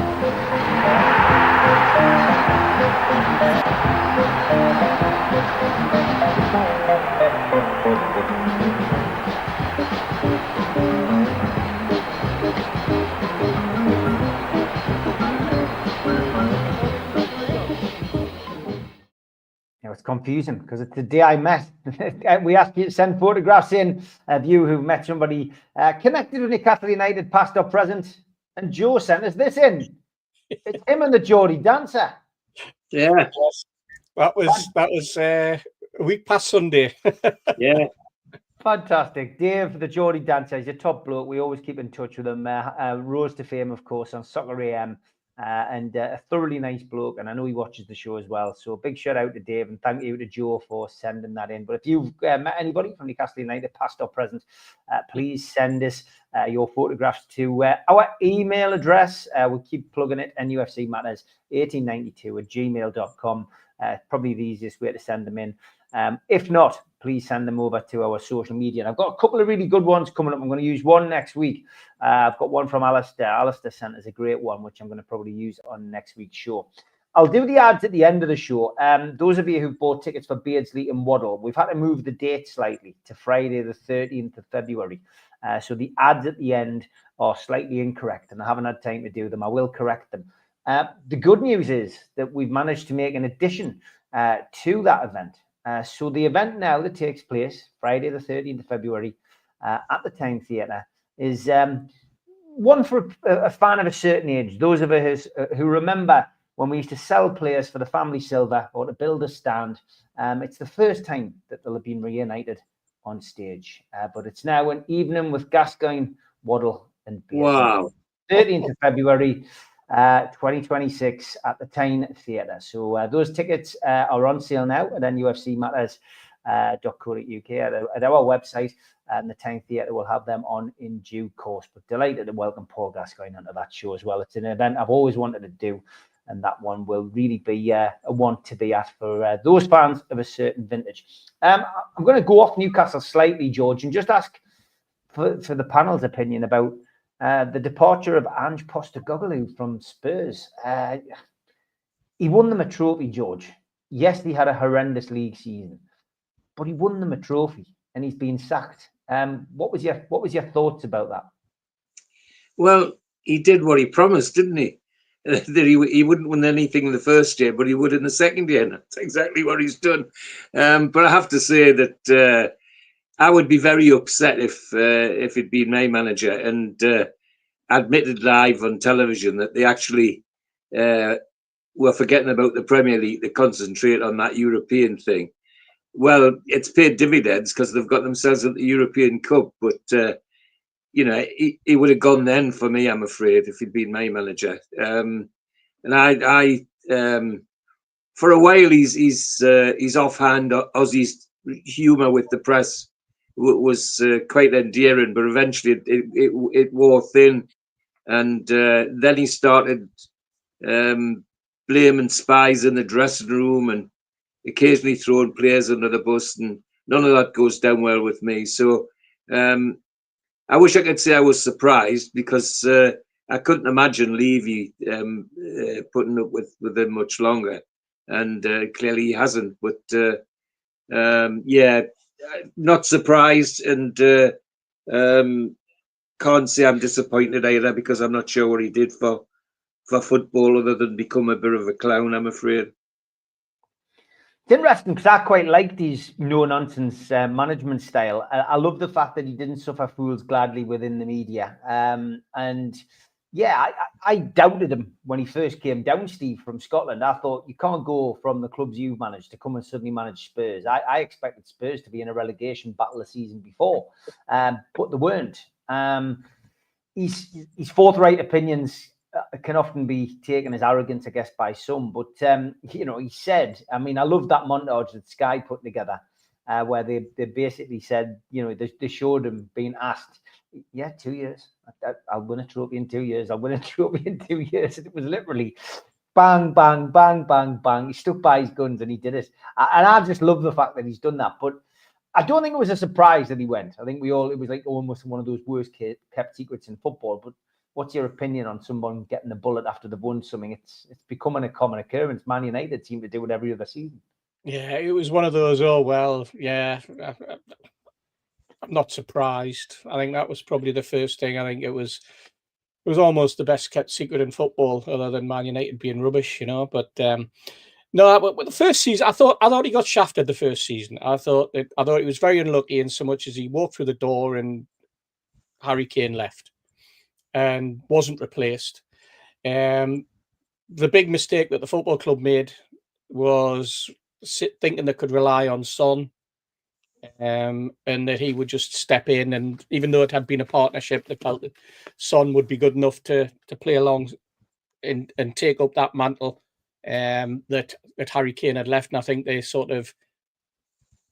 It's confusing because it's the day I met. We asked you to send photographs in of you who've met somebody connected with Newcastle United, past or present. And Joe sent us this in. It's him and the Jordy dancer. Yeah. That was a week past Sunday. Yeah. Fantastic. Dave, the Jordy dancer, he's a top bloke. We always keep in touch with him. Rose to fame, of course, on Soccer AM. And a thoroughly nice bloke, and I know he watches the show as well. So big shout out to Dave, and thank you to Joe for sending that in. But if you've met anybody from Newcastle United, past or present, please send us your photographs to our email address. We'll keep plugging it, nufcmatterspodcast1892@gmail.com. Probably the easiest way to send them in. If not, please send them over to our social media. And I've got a couple of really good ones coming up. I'm going to use one next week. I've got one from Alistair. Alistair sent us a great one, which I'm going to probably use on next week's show. I'll do the ads at the end of the show. Those of you who've bought tickets for Beardsley and Waddle, we've had to move the date slightly to Friday, the 13th of February. So the ads at the end are slightly incorrect, and I haven't had time to do them. I will correct them. The good news is that we've managed to make an addition to that event. So the event now that takes place Friday, the 13th of February at the Tyne Theatre is one for a fan of a certain age. Those of us who remember when we used to sell players for the family silver or to build a stand. It's the first time that they'll have been reunited on stage. But it's now an evening with Gascoigne, Waddle and Beardsley. Wow. 13th of February. 2026 at the Tyne Theatre. So those tickets are on sale now at nufcmatterspodcast.co.uk at our website, and the Tyne Theatre will have them on in due course. But delighted to welcome Paul Gascoigne onto that show as well. It's an event I've always wanted to do, and that one will really be a one to be at for those fans of a certain vintage. I'm going to go off Newcastle slightly, George, and just ask for the panel's opinion about the departure of Ange Postecoglou from Spurs. He won them a trophy, George. Yes, he had a horrendous league season, but he won them a trophy and he's been sacked. What was your thoughts about that? Well, he did what he promised, didn't he? that he wouldn't win anything in the first year, but he would in the second year. And that's exactly what he's done. But I have to say that I would be very upset if he'd been my manager and admitted live on television that they actually were forgetting about the Premier League to concentrate on that European thing. Well, it's paid dividends because they've got themselves at the European Cup, but he would have gone then for me, I'm afraid, if he'd been my manager. And I for a while, he's offhand Aussie's humour with the press was quite endearing, but eventually it wore thin, and then he started blaming spies in the dressing room and occasionally throwing players under the bus, and none of that goes down well with me. So I wish I could say I was surprised, because I couldn't imagine Levy putting up with him much longer, and clearly he hasn't. But not surprised, and can't say I'm disappointed either, because I'm not sure what he did for football other than become a bit of a clown, I'm afraid. It's interesting because I quite liked his no-nonsense management style. I love the fact that he didn't suffer fools gladly within the media. And yeah, I doubted him when he first came down, Steve, from Scotland. I thought, you can't go from the clubs you've managed to come and suddenly manage Spurs. I expected Spurs to be in a relegation battle the season before, but they weren't. His forthright opinions can often be taken as arrogance, I guess, by some. But, he said, I mean, I love that montage that Sky put together where they basically said, they showed him being asked, 2 years. I'll win a trophy in 2 years. I'll win a trophy in 2 years. And it was literally bang, bang, bang, bang, bang. He stuck by his guns and he did it. And I just love the fact that he's done that. But I don't think it was a surprise that he went. I think it was like almost one of those worst kept secrets in football. But what's your opinion on someone getting a bullet after they've won something? It's becoming a common occurrence. Man United seem to do it every other season. Yeah, it was one of those, I'm not surprised. I think that was probably the first thing. I think it was almost the best kept secret in football, other than Man United being rubbish, But no, but the first season, I thought he got shafted the first season. I thought he was very unlucky in so much as he walked through the door and Harry Kane left and wasn't replaced. The big mistake that the football club made was thinking they could rely on Son, and that he would just step in. And even though it had been a partnership, they felt that Son would be good enough to play along and take up that mantle that Harry Kane had left. And I think they sort of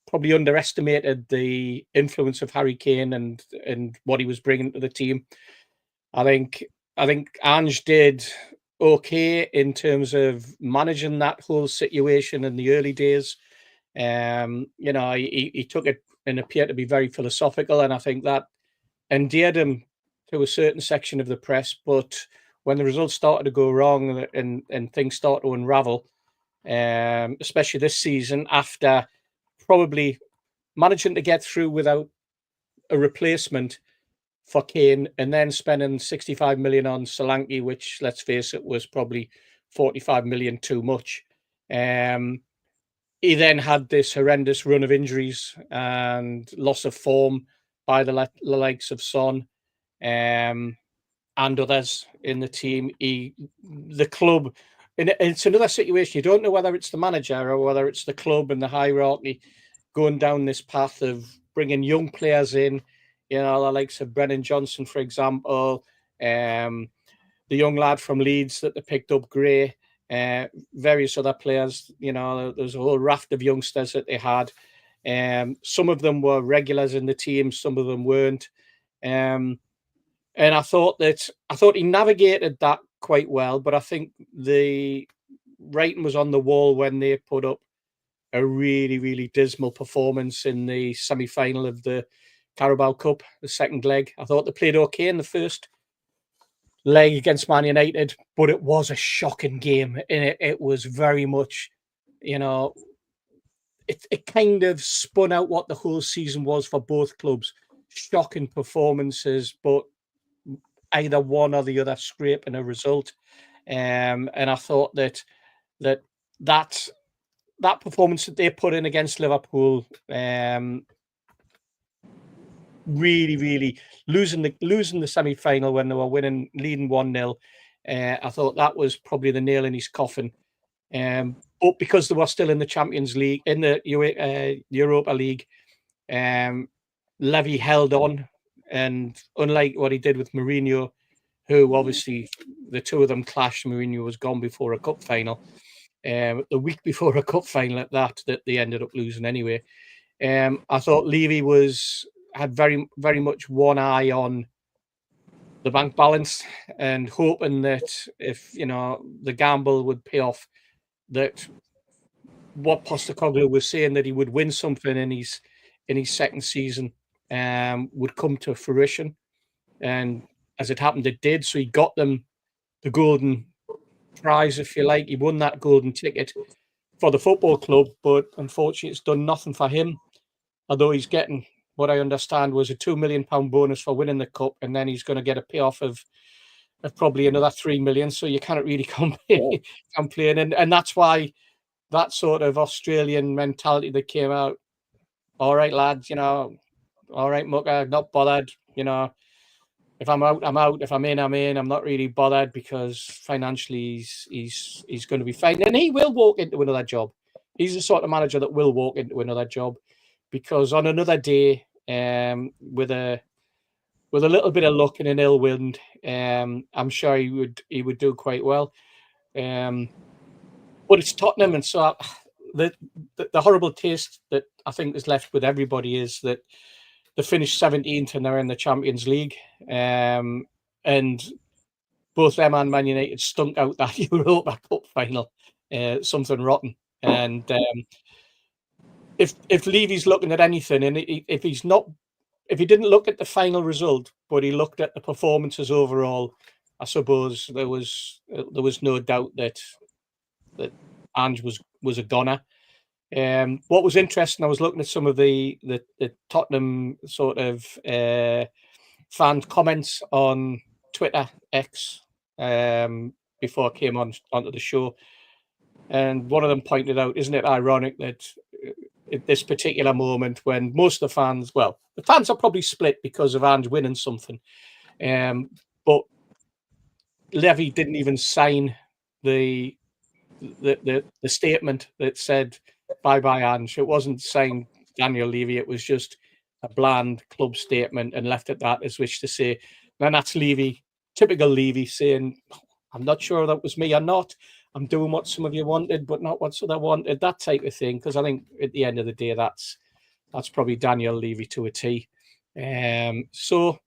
probably underestimated the influence of Harry Kane and what he was bringing to the team. I think Ange did okay in terms of managing that whole situation in the early days. He took it and appeared to be very philosophical, and I think that endeared him to a certain section of the press. But when the results started to go wrong and things started to unravel, especially this season, after probably managing to get through without a replacement for Kane, and then spending 65 million on Solanke, which, let's face it, was probably 45 million too much. He then had this horrendous run of injuries and loss of form by the likes of Son and others in the team. The club, and it's another situation. You don't know whether it's the manager or whether it's the club and the hierarchy going down this path of bringing young players in. The likes of Brennan Johnson, for example, the young lad from Leeds that they picked up, Gray, various other players. There's a whole raft of youngsters that they had. Some of them were regulars in the team, some of them weren't. And I thought he navigated that quite well, but I think the writing was on the wall when they put up a really, really dismal performance in the semi-final of the Carabao Cup, the second leg. I thought they played okay in the first leg against Man United, but it was a shocking game, and it was very much, it kind of spun out what the whole season was for both clubs. Shocking performances, but either one or the other scraping a result. And I thought that performance that they put in against Liverpool, really losing the semi-final when they were leading 1-0. I thought that was probably the nail in his coffin. But because they were still in the Champions League, in the Europa League, Levy held on, and unlike what he did with Mourinho, who obviously the two of them clashed. Mourinho was gone before a cup final. The week before a cup final at that they ended up losing anyway. I thought Levy had very, very much one eye on the bank balance and hoping that if the gamble would pay off, that what Postecoglou was saying, that he would win something in his second season would come to fruition. And as it happened, it did. So he got them the golden prize, if you like. He won that golden ticket for the football club, but unfortunately it's done nothing for him, although he's getting what I understand was a £2 million bonus for winning the cup, and then he's going to get a payoff of probably another 3 million. So you can't really complain. And that's why that sort of Australian mentality that came out, all right, lads, all right, mucker, not bothered, if I'm out, I'm out. If I'm in, I'm in. I'm not really bothered because financially he's going to be fine. And he will walk into another job. He's the sort of manager that will walk into another job, because on another day, with a little bit of luck and an ill wind, I'm sure he would do quite well. But it's Tottenham, and so the horrible taste that I think is left with everybody is that they finished 17th and they're in the Champions League, and both them and Man United stunk out that Europa Cup final, something rotten. And if Levy's looking at anything, and if he didn't look at the final result, but he looked at the performances overall, I suppose there was no doubt that Ange was a goner. What was interesting, I was looking at some of the Tottenham sort of fan comments on Twitter X before I came onto the show, and one of them pointed out, isn't it ironic that at this particular moment, when most of the fans are probably split because of Ange winning something, but Levy didn't even sign the statement that said bye-bye Ange. It wasn't signed Daniel Levy. It was just a bland club statement and left at that, as which to say, and that's Levy, typical Levy, saying, I'm not sure that was me or not. I'm doing what some of you wanted, but not what I wanted, that type of thing. Because I think at the end of the day, that's probably Daniel Levy to a T. So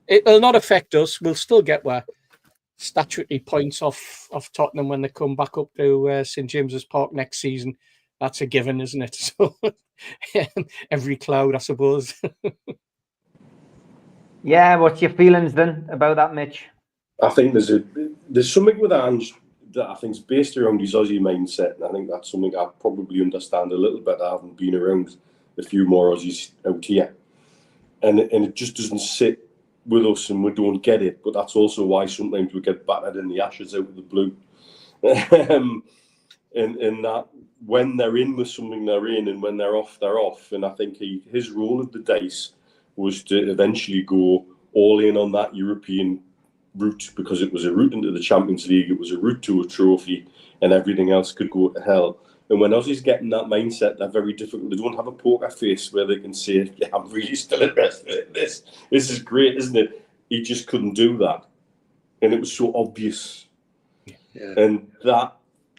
it'll not affect us. We'll still get statutory points off Tottenham when they come back up to St James's Park next season. That's a given, isn't it? So every cloud, I suppose. Yeah, what's your feelings then about that, Mitch? I think there's something with Ange that I think is based around his Aussie mindset, and I think that's something I probably understand a little bit. I haven't been around a few more Aussies out here, and it just doesn't sit with us, and we don't get it. But that's also why sometimes we get battered in the Ashes out of the blue. And that when they're in with something, they're in, and when they're off. And I think his roll of the dice was to eventually go all in on that European route, because it was a route into the Champions League, it was a route to a trophy, and everything else could go to hell. And when Aussies get in that mindset, they're very difficult. They don't have a poker face where they can say, yeah, I'm really still interested in this. This is great, isn't it? He just couldn't do that. And it was so obvious. Yeah. And that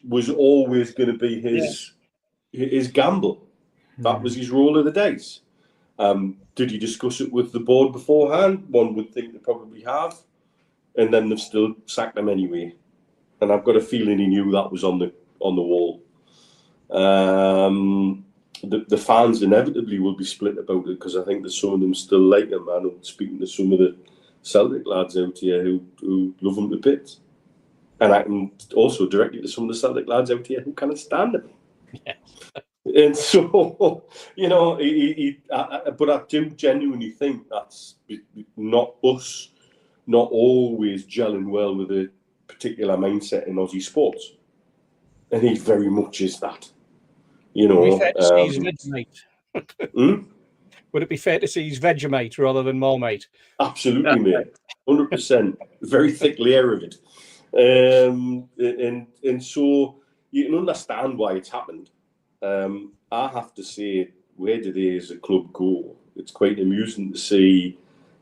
was always going to be his gamble. That was his roll of the dice. Did he discuss it with the board beforehand? One would think they probably have. And then they've still sacked him anyway. And I've got a feeling he knew that was on the wall. The fans inevitably will be split about it, because I think that some of them still like him. I'm speaking to some of the Celtic lads out here who love him to bits. And I can also directly to some of the Celtic lads out here who can't stand him. Yes. And so, but I do genuinely think that's not us not always gelling well with the particular mindset in Aussie sports, and he very much is that. You know, Would it be fair to say he's Vegemite? Would it be fair to say he's Vegemite rather than Marmite? Absolutely, mate. 100%. Very thick layer of it. And so you can understand why it's happened. I have to say, where do they as a club go? It's quite amusing to see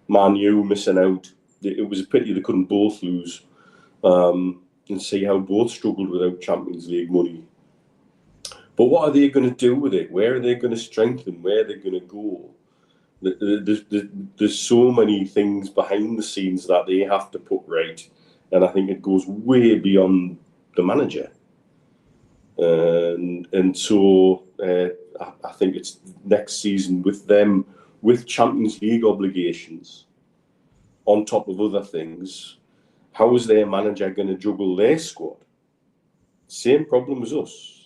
Man U missing out. It was a pity they couldn't both lose, and see how both struggled without Champions League money. But what are they going to do with it? Where are they going to strengthen? Where are they going to go? There's so many things behind the scenes that they have to put right, and I think it goes way beyond the manager. And so I think it's next season with them, with Champions League obligations on top of other things. How is their manager going to juggle their squad? Same problem as us.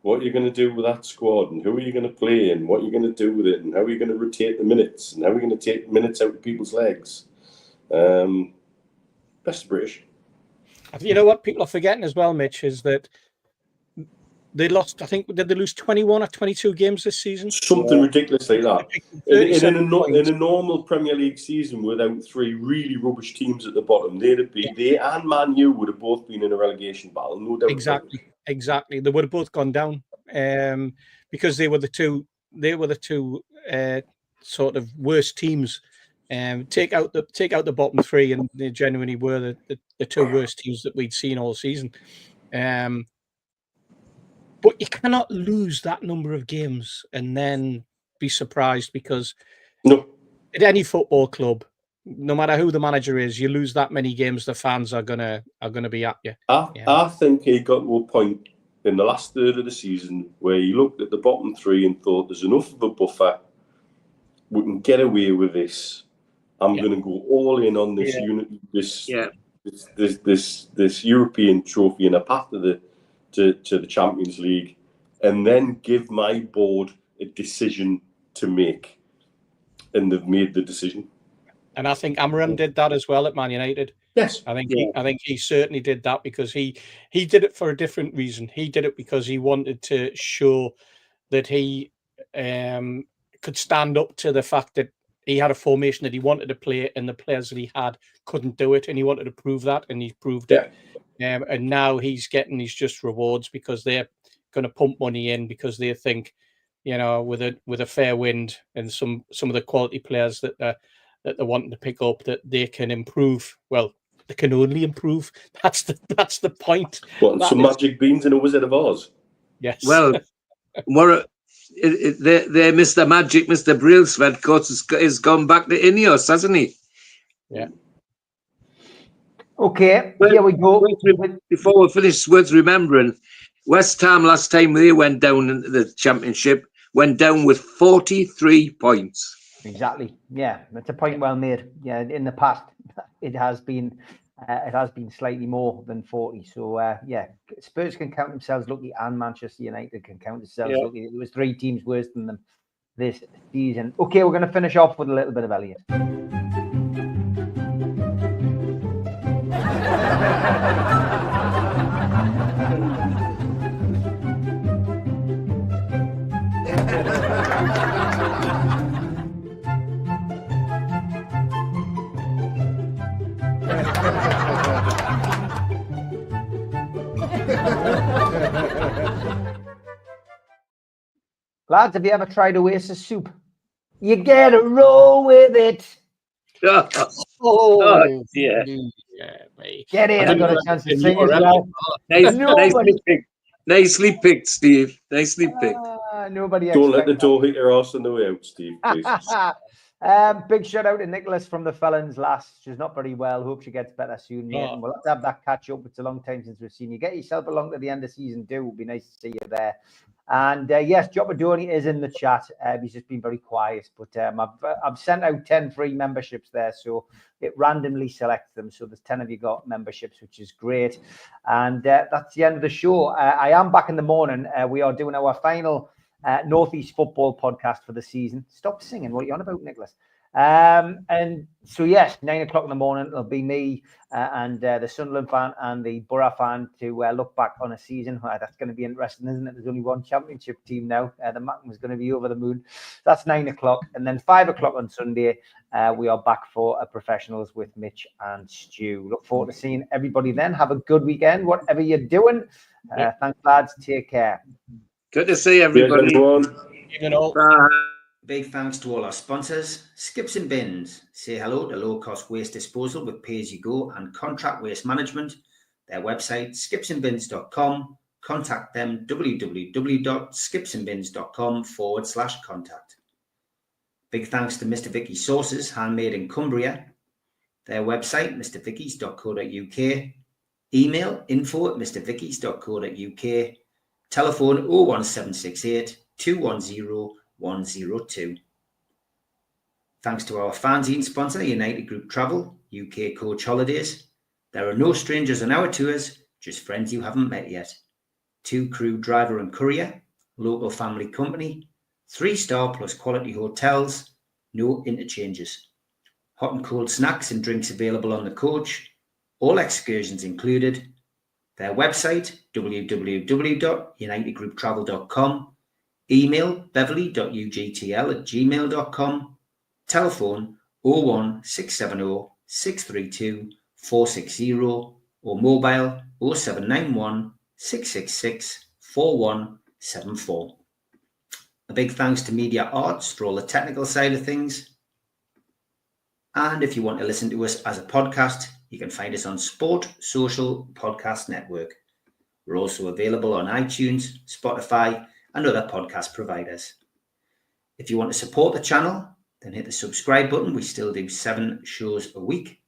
What are you going to do with that squad, and who are you going to play, and what are you going to do with it, and how are you going to rotate the minutes, and how are you going to take minutes out of people's legs? Best British. You know what people are forgetting as well, Mitch, is that they lost, I think, did they lose 21 or 22 games this season? Something ridiculous like that. In a normal Premier League season without three really rubbish teams at the bottom, they and Man U would have both been in a relegation battle, no doubt. Exactly. They would have both gone down because they were the two sort of worst teams. Take out the bottom three, and they genuinely were the two worst teams that we'd seen all season. But you cannot lose that number of games and then be surprised, because at any football club, no matter who the manager is, you lose that many games, the fans are gonna be at you. I think he got to a point in the last third of the season where he looked at the bottom three and thought, "There's enough of a buffer. We can get away with this. I'm going to go all in on this this European trophy and a path to the Champions League, and then give my board a decision to make." And they've made the decision. And I think Amram did that as well at Man United. Yes, I think he certainly did that, because he did it for a different reason. He did it because he wanted to show that he could stand up to the fact that he had a formation that he wanted to play, and the players that he had couldn't do it, and he wanted to prove that, and he proved it. And now he's getting his just rewards, because they're going to pump money in, because they think, you know, with a fair wind and some of the quality players that they're wanting to pick up, that they can improve. Well, they can only improve. That's the point. What, some magic beans in a Wizard of Oz? Yes. Well, they Mr. Magic, Mr. Brailsford, of course, has gone back to Ineos, hasn't he? Yeah. Okay, here we go. Before we finish, worth remembering, West Ham last time they went down into the Championship, went down with 43 points. Exactly. Yeah, that's a point well made. Yeah, in the past, it has been slightly more than 40. So yeah, Spurs can count themselves lucky, and Manchester United can count themselves lucky. There was three teams worse than them this season. Okay, we're going to finish off with a little bit of Elliot. Lads, have you ever tried Oasis soup? You gotta roll with it. Oh, yeah. Get in. I got a chance to sing as well. Nicely picked, Steve. Nicely picked. Nobody. Don't let the door hit your ass on the way out, Steve, please. Big shout out to Nicholas from the Felons last. She's not very well. Hope she gets better soon, mate. And we'll have to have that catch up. It's a long time since we've seen you. Get yourself along to the end of season 2. It would be nice to see you there. And yes, Jobadoni is in the chat. He's just been very quiet, but I've sent out 10 free memberships there, so it randomly selects them. So there's 10 of you got memberships, which is great. And that's the end of the show. I am back in the morning. We are doing our final Northeast Football podcast for the season. Stop singing. What are you on about, Nicholas? And so, yes, 9 o'clock in the morning, it'll be me and the Sunderland fan and the Borough fan to look back on a season. That's going to be interesting, isn't it? There's only one championship team now. The Mackem is going to be over the moon. That's 9 o'clock. And then 5 o'clock on Sunday, we are back for a Professionals with Mitch and Stu. Look forward to seeing everybody then. Have a good weekend, whatever you're doing. Thanks, lads. Take care. Good to see everybody. Even all. Bye. Big thanks to all our sponsors. Skips and Bins. Say hello to low-cost waste disposal with pay-as-you-go and contract waste management. Their website, skipsandbins.com. Contact them, www.skipsandbins.com/contact. Big thanks to Mr. Vicky's Sauces, handmade in Cumbria. Their website, mrvickies.co.uk. Email info@mrvickies.co.uk. Telephone 01768 210 102. Thanks to our fanzine sponsor, United Group Travel, UK Coach Holidays. There are no strangers on our tours, just friends you haven't met yet. 2 crew, driver and courier, local family company, 3-star plus quality hotels, no interchanges. Hot and cold snacks and drinks available on the coach, all excursions included. Their website, www.unitedgrouptravel.com. Email beverly.ugtl@gmail.com. Telephone 01670 632 460 or mobile 0791 666 4174. A big thanks to Media Arts for all the technical side of things. And if you want to listen to us as a podcast, you can find us on Sport Social Podcast Network. We're also available on iTunes, Spotify, and other podcast providers. If you want to support the channel, then hit the subscribe button. We still do 7 shows a week.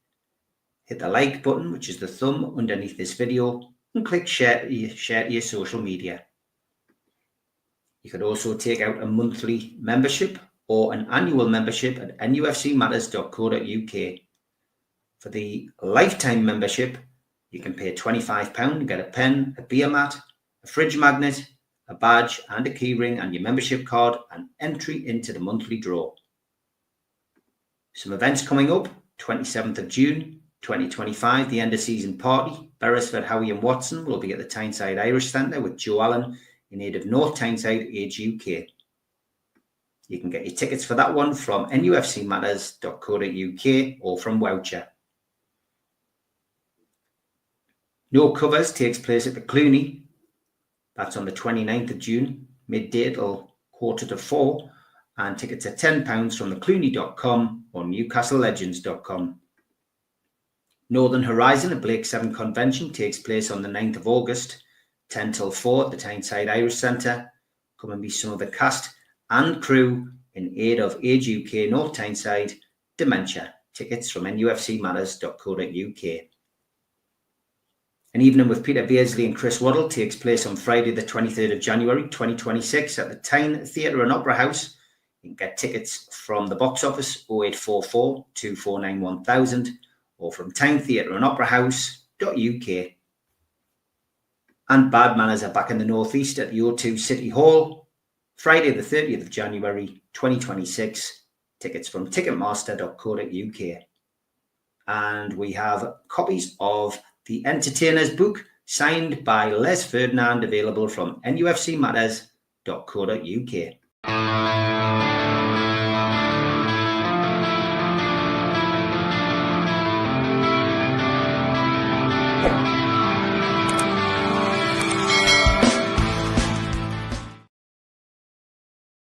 Hit the like button, which is the thumb underneath this video, and click share to your social media. You could also take out a monthly membership or an annual membership at nufcmatterspodcast.co.uk. For the lifetime membership, you can pay £25 and get a pen, a beer mat, a fridge magnet, a badge and a keyring and your membership card and entry into the monthly draw. Some events coming up, 27th of June, 2025, the end of season party. Beresford, Howe and Watson will be at the Tyneside Irish Centre with Joe Allen in aid of North Tyneside Age UK. You can get your tickets for that one from nufcmatterspodcast.co.uk or from Woucher. No Covers takes place at the Clooney. That's on the 29th of June, midday till 3:45, and tickets are £10 from theclooney.com or newcastlelegends.com. Northern Horizon, a Blake 7 convention, takes place on the 9th of August, 10 till 4 at the Tyneside Irish Centre. Come and be some of the cast and crew in aid of Age UK North Tyneside Dementia. Tickets from nufcmatters.co.uk. An evening with Peter Beardsley and Chris Waddle takes place on Friday the 23rd of January 2026 at the Tyne Theatre and Opera House. You can get tickets from the box office 0844 249 1000 or from tynetheatreandoperahouse.uk. And Bad Manners are back in the Northeast at the O2 City Hall, Friday the 30th of January 2026. Tickets from ticketmaster.co.uk. And we have copies of The Entertainer's book, signed by Les Ferdinand, available from nufcmatters.co.uk.